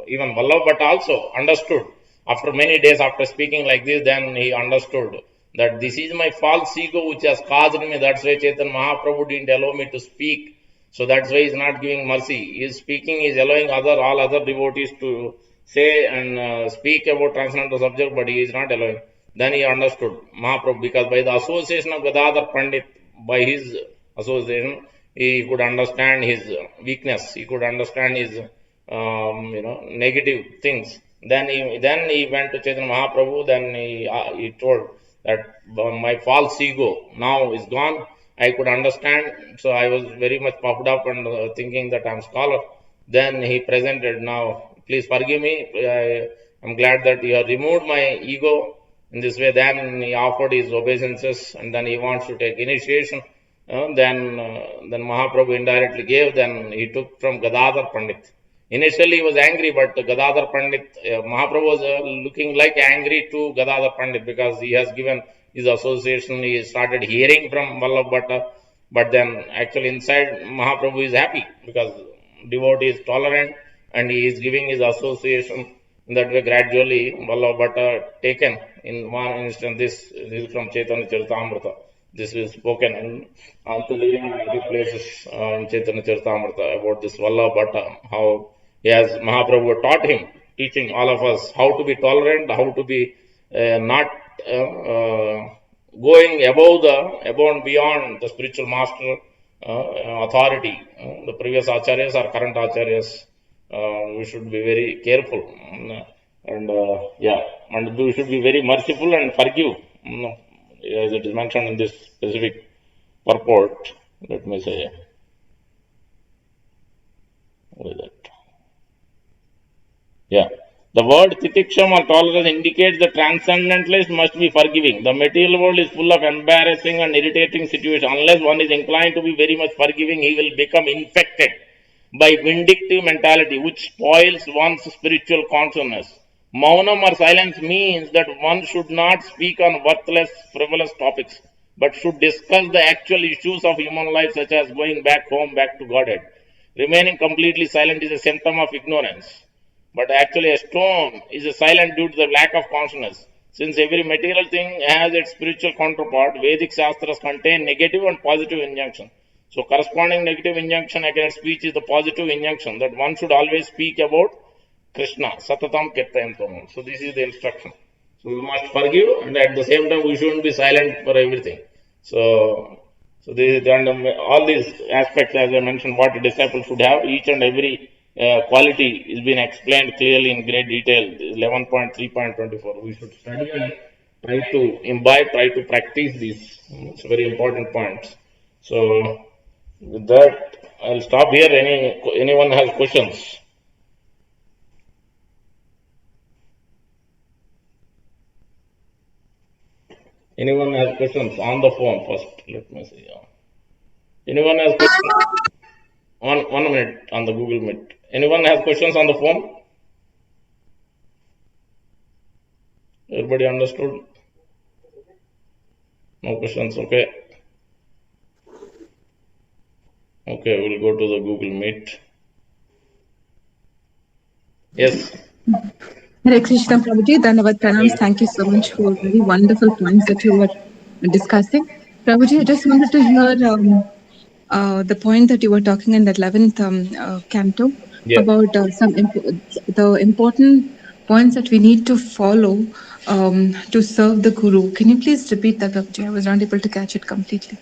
A: even Vallabh Bhatta also understood. After many days, after speaking like this, then he understood that this is my false ego which has caused me. That's why Chaitanya Mahaprabhu didn't allow me to speak. So that's why he is not giving mercy. He is speaking, he is allowing all other devotees to say and speak about transcendental subject, but he is not allowing. Then he understood Mahaprabhu, because by the association of Gadadhar Pandit, by his association, he could understand his weakness. He could understand his negative things. Then he went to Chaitanya Mahaprabhu. Then he told that my false ego now is gone. I could understand. So I was very much puffed up and thinking that I am scholar. Then he presented, now please forgive me. I'm glad that you have removed my ego in this way. Then he offered his obeisances, and then he wants to take initiation. Then Mahaprabhu indirectly gave. Then he took from Gadadhar Pandit. Initially he was angry, but Gadadhar Pandit, Mahaprabhu was looking like angry to Gadadhar Pandit because he has given his association. He started hearing from Vallabh Bhatta, but then actually inside Mahaprabhu is happy because devotee is tolerant and he is giving his association. In that way, gradually Vallabh Bhatta taken in one instance. This is from Chaitanya Charitamrita. This is spoken in Antaliya and other places in Chaitanya Charitamrita about this Vallabh Bhatta, how he has Mahaprabhu taught him, teaching all of us how to be tolerant, how to be not going above and beyond the spiritual master authority. The previous acharyas or current acharyas, we should be very careful. And we should be very merciful and forgive. As it is mentioned in this specific purport, let me say, what is that? Yeah. The word titiksham or tolerance indicates the transcendentalist must be forgiving. The material world is full of embarrassing and irritating situations. Unless one is inclined to be very much forgiving, he will become infected by vindictive mentality, which spoils one's spiritual consciousness. Maunam or silence means that one should not speak on worthless, frivolous topics, but should discuss the actual issues of human life, such as going back home, back to Godhead. Remaining completely silent is a symptom of ignorance. But actually, a stone is silent due to the lack of consciousness. Since every material thing has its spiritual counterpart, Vedic Shastras contain negative and positive injunction. So, corresponding negative injunction against speech is the positive injunction that one should always speak about Krishna, Satatam Kirtayantam. So, this is the instruction. So, we must forgive, and at the same time, we shouldn't be silent for everything. So all these aspects, as I mentioned, what a disciple should have, each and every quality is being explained clearly in great detail. 11.3.24. We should study and try to imbibe, try to practice these. It's a very important point. So, with that, I'll stop here. Anyone has questions? Anyone has questions on the phone first? Let me see. Anyone has questions? One minute on the Google Meet. Anyone has questions on the phone? Everybody understood? No questions, okay. Okay, we'll go to the Google Meet. Yes.
B: Hare Krishna Prabhuji, Dhanavad Pranams. Thank you so much for very wonderful points that you were discussing. Prabhuji, I just wanted to hear the point that you were talking in the 11th canto about the important points that we need to follow to serve the Guru. Can you please repeat that, Prabhuji? I was not able to catch it completely.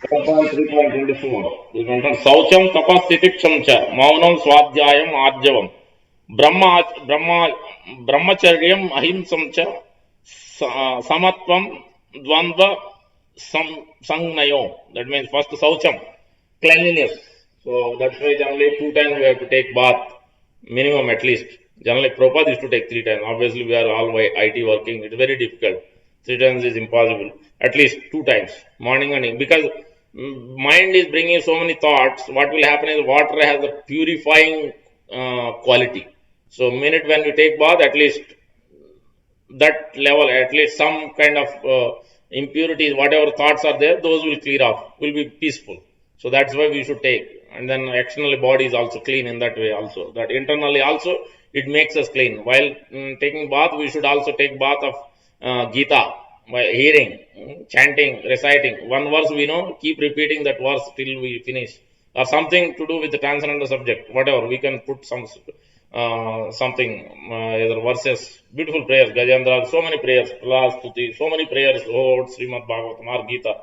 A: 3.24. Saucham tapasthitiksam cha maunam swadhyayam arjavam brahmacharyam ahimsam cha samatvam dvandva sangnayo. That means first saucham, cleanliness. So that's why generally 2 times we have to take bath, minimum at least. Generally Prabhupada used to take 3 times. Obviously we are all IT working. It's very difficult. 3 times is impossible. At least 2 times, morning and evening. Because mind is bringing so many thoughts. What will happen is water has a purifying quality. So minute when we take bath, at least that level, at least some kind of impurities, whatever thoughts are there, those will clear off, will be peaceful. So that's why we should take. And then externally body is also clean in that way also. That internally also it makes us clean. While taking bath, we should also take bath of Gita by hearing, chanting, reciting. One verse we know, keep repeating that verse till we finish. Or something to do with the transcendental subject, whatever. We can put something, either verses, beautiful prayers, Gajendra, so many prayers, Prastuti, so many prayers, Lord, Srimad Bhagavatam, or Gita.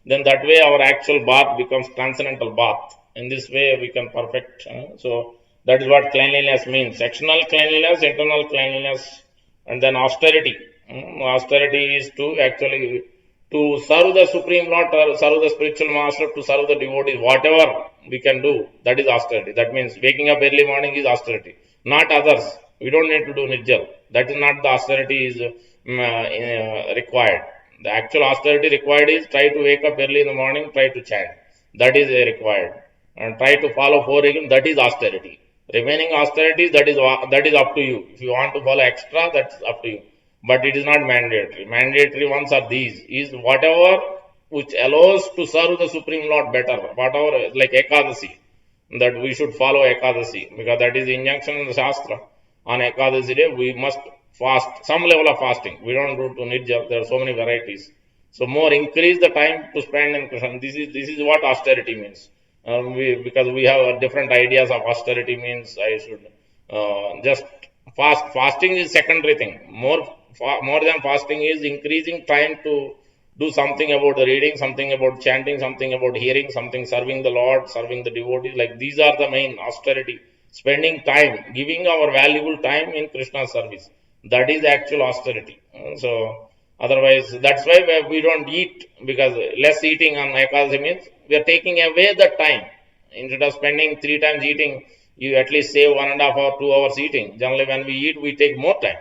A: Then that way our actual bath becomes transcendental bath. In this way we can perfect. So that is what cleanliness means. External cleanliness, internal cleanliness, and then austerity. Austerity is to actually to serve the Supreme Lord, to serve the spiritual master, to serve the devotees, whatever we can do, that is austerity. That means waking up early morning is austerity, not others. We don't need to do nijjal. That is not the austerity is required. The actual austerity required is try to wake up early in the morning, try to chant. That is required. And try to follow four regulations, that is austerity. Remaining austerities, that is up to you. If you want to follow extra, that's up to you. But it is not mandatory. Mandatory ones are these: is whatever which allows to serve the Supreme Lord better, whatever like Ekadasi, that we should follow Ekadasi, because that is the injunction in the Shastra. On Ekadasi day, we must fast, some level of fasting. We don't do to Nidja, there are so many varieties. So more increase the time to spend in Krishna. This is what austerity means. Because we have different ideas of austerity means I should just fast. Fasting is secondary thing. More than fasting is increasing time to do something about the reading, something about chanting, something about hearing, something serving the Lord, serving the devotees. Like these are the main austerity. Spending time, giving our valuable time in Krishna's service. That is actual austerity. So otherwise, that's why we don't eat, because less eating on Ekadasi means we are taking away the time. Instead of spending 3 times eating, you at least save 1.5 or 2 hours eating. Generally, when we eat, we take more time.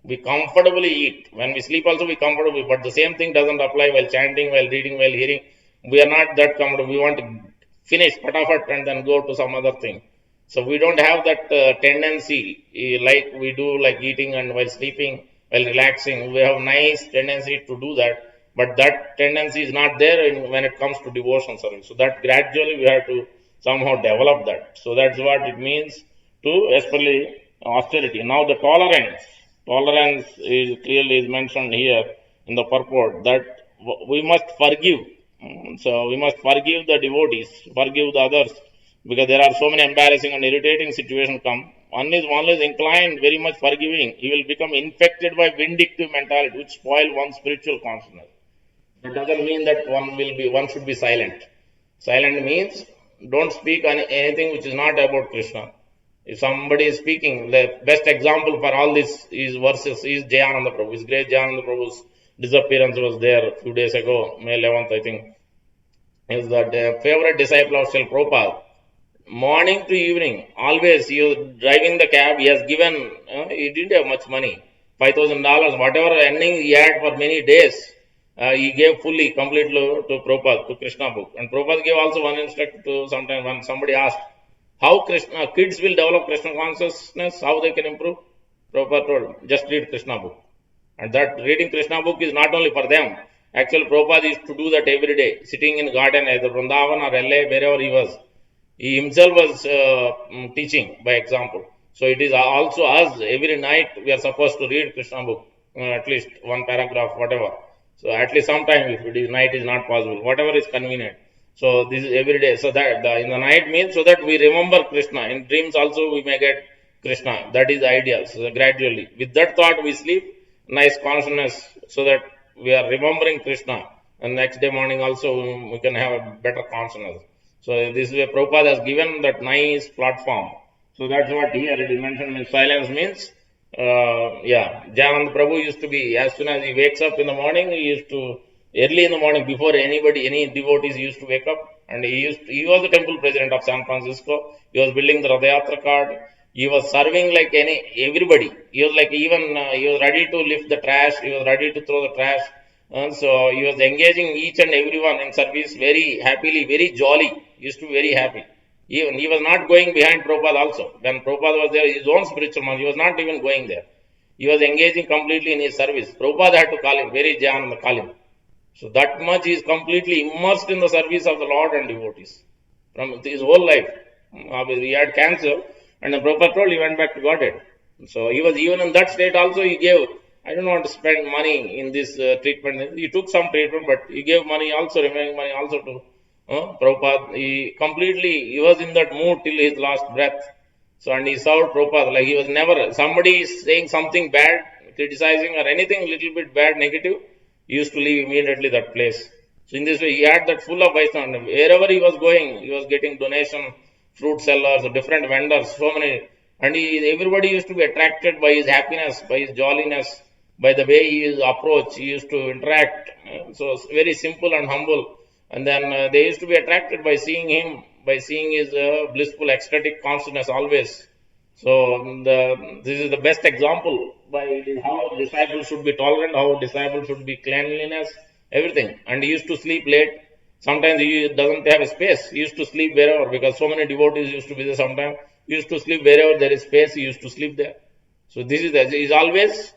A: We comfortably eat. When we sleep also, we comfortably. But the same thing doesn't apply while chanting, while reading, while hearing. We are not that comfortable. We want to finish, patafat, and then go to some other thing. So we don't have that tendency like we do, like eating and while sleeping, while relaxing. We have nice tendency to do that. But that tendency is not there when it comes to devotion service. So that gradually we have to somehow develop that. So that's what it means to especially austerity. Now the tolerance. Tolerance is clearly mentioned here in the purport that we must forgive. So we must forgive the devotees, forgive the others, because there are so many embarrassing and irritating situations come. One is inclined very much forgiving. He will become infected by vindictive mentality, which spoil one's spiritual consciousness. That doesn't mean that one should be silent. Silent means don't speak on anything which is not about Krishna. If somebody is speaking, the best example for all this is verses is Jayananda Prabhu. His great Jayananda Prabhu's disappearance was there a few days ago, May 11th, I think. He was the favorite disciple of Srila Prabhupada. Morning to evening, always he was driving the cab. He has given, he didn't have much money, $5,000, whatever earning he had for many days. He gave fully, completely to Prabhupada, to Krishna book. And Prabhupada gave also one instruction to sometime when somebody asked, how Krishna kids will develop Krishna consciousness, how they can improve? Prabhupada told, just read Krishna book. And that reading Krishna book is not only for them. Actually, Prabhupada used to do that every day, sitting in garden, either Vrindavan or LA, wherever he was. He himself was teaching by example. So it is also us, every night we are supposed to read Krishna book, at least one paragraph, whatever. So at least sometime, if it is night is not possible, whatever is convenient. So this is every day. So that in the night means so that we remember Krishna. In dreams also we may get Krishna. That is the idea. So gradually, with that thought we sleep, nice consciousness, so that we are remembering Krishna. And next day morning also we can have a better consciousness. So this way Prabhupada has given that nice platform. So that's what here it is mentioned. Silence means, Jayananda Prabhu used to be, as soon as he wakes up in the morning, he used to, early in the morning, before any devotees used to wake up, and he was the temple president of San Francisco. He was building the Radhayatra card. He was serving like everybody. He was like he was ready to lift the trash. He was ready to throw the trash. And so he was engaging each and everyone in service very happily, very jolly. He used to be very happy. Even he was not going behind Prabhupada also. When Prabhupada was there, his own spiritual man, he was not even going there. He was engaging completely in his service. Prabhupada had to call him, very Jayananda, call him. So that much he is completely immersed in the service of the Lord and devotees. From his whole life. He had cancer, and the Prabhupada told he went back to Godhead. So he was even in that state also, he gave, I don't want to spend money in this treatment. He took some treatment, but he gave money also, remaining money also to Prabhupada. He was in that mood till his last breath. So, and he served Prabhupada like he was never, somebody is saying something bad, criticizing or anything little bit bad, negative, he used to leave immediately that place. So in this way, he had that full of Vaishnava. Wherever he was going, he was getting donation, fruit sellers, different vendors, so many. And everybody used to be attracted by his happiness, by his jolliness. by the way he is approach, he used to interact. So very simple and humble. And then they used to be attracted by seeing him, by seeing his blissful, ecstatic consciousness always. So this is the best example by how disciples should be tolerant, how disciples should be cleanliness, everything. And he used to sleep late. Sometimes he doesn't have a space. He used to sleep wherever because so many devotees used to be there. Sometimes he used to sleep wherever there is space. He used to sleep there. So this is he's always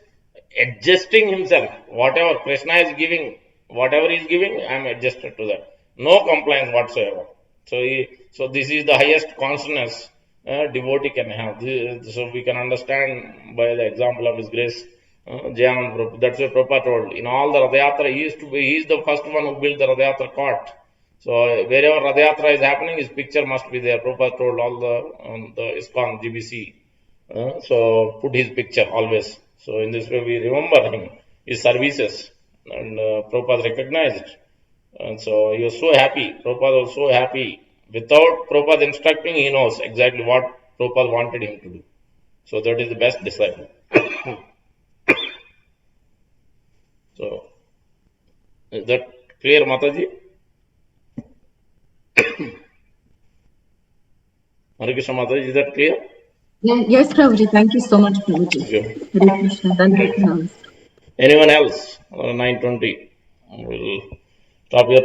A: adjusting himself. Whatever Krishna is giving, whatever he is giving, I am adjusted to that. No complaints whatsoever. So this is the highest consciousness devotee can have. So we can understand by the example of His Grace. That's what Prabhupada told. In all the Radhayatra, he is the first one who built the Radhayatra cart. So wherever Radhayatra is happening, his picture must be there. Prabhupada told all the ISKCON, GBC. So put his picture always. So in this way we remember him, his services, and Prabhupada recognized. And so he was so happy. Prabhupada was so happy. Without Prabhupada instructing, he knows exactly what Prabhupada wanted him to do. So that is the best disciple. So is that clear, Mataji? Hare Krishna Mataji, is that clear?
B: Yes, Prabhuji. Thank you so much, Prabhuji. Hare Krishna. Dandavata.
A: Anyone else? 9:20. We'll stop here.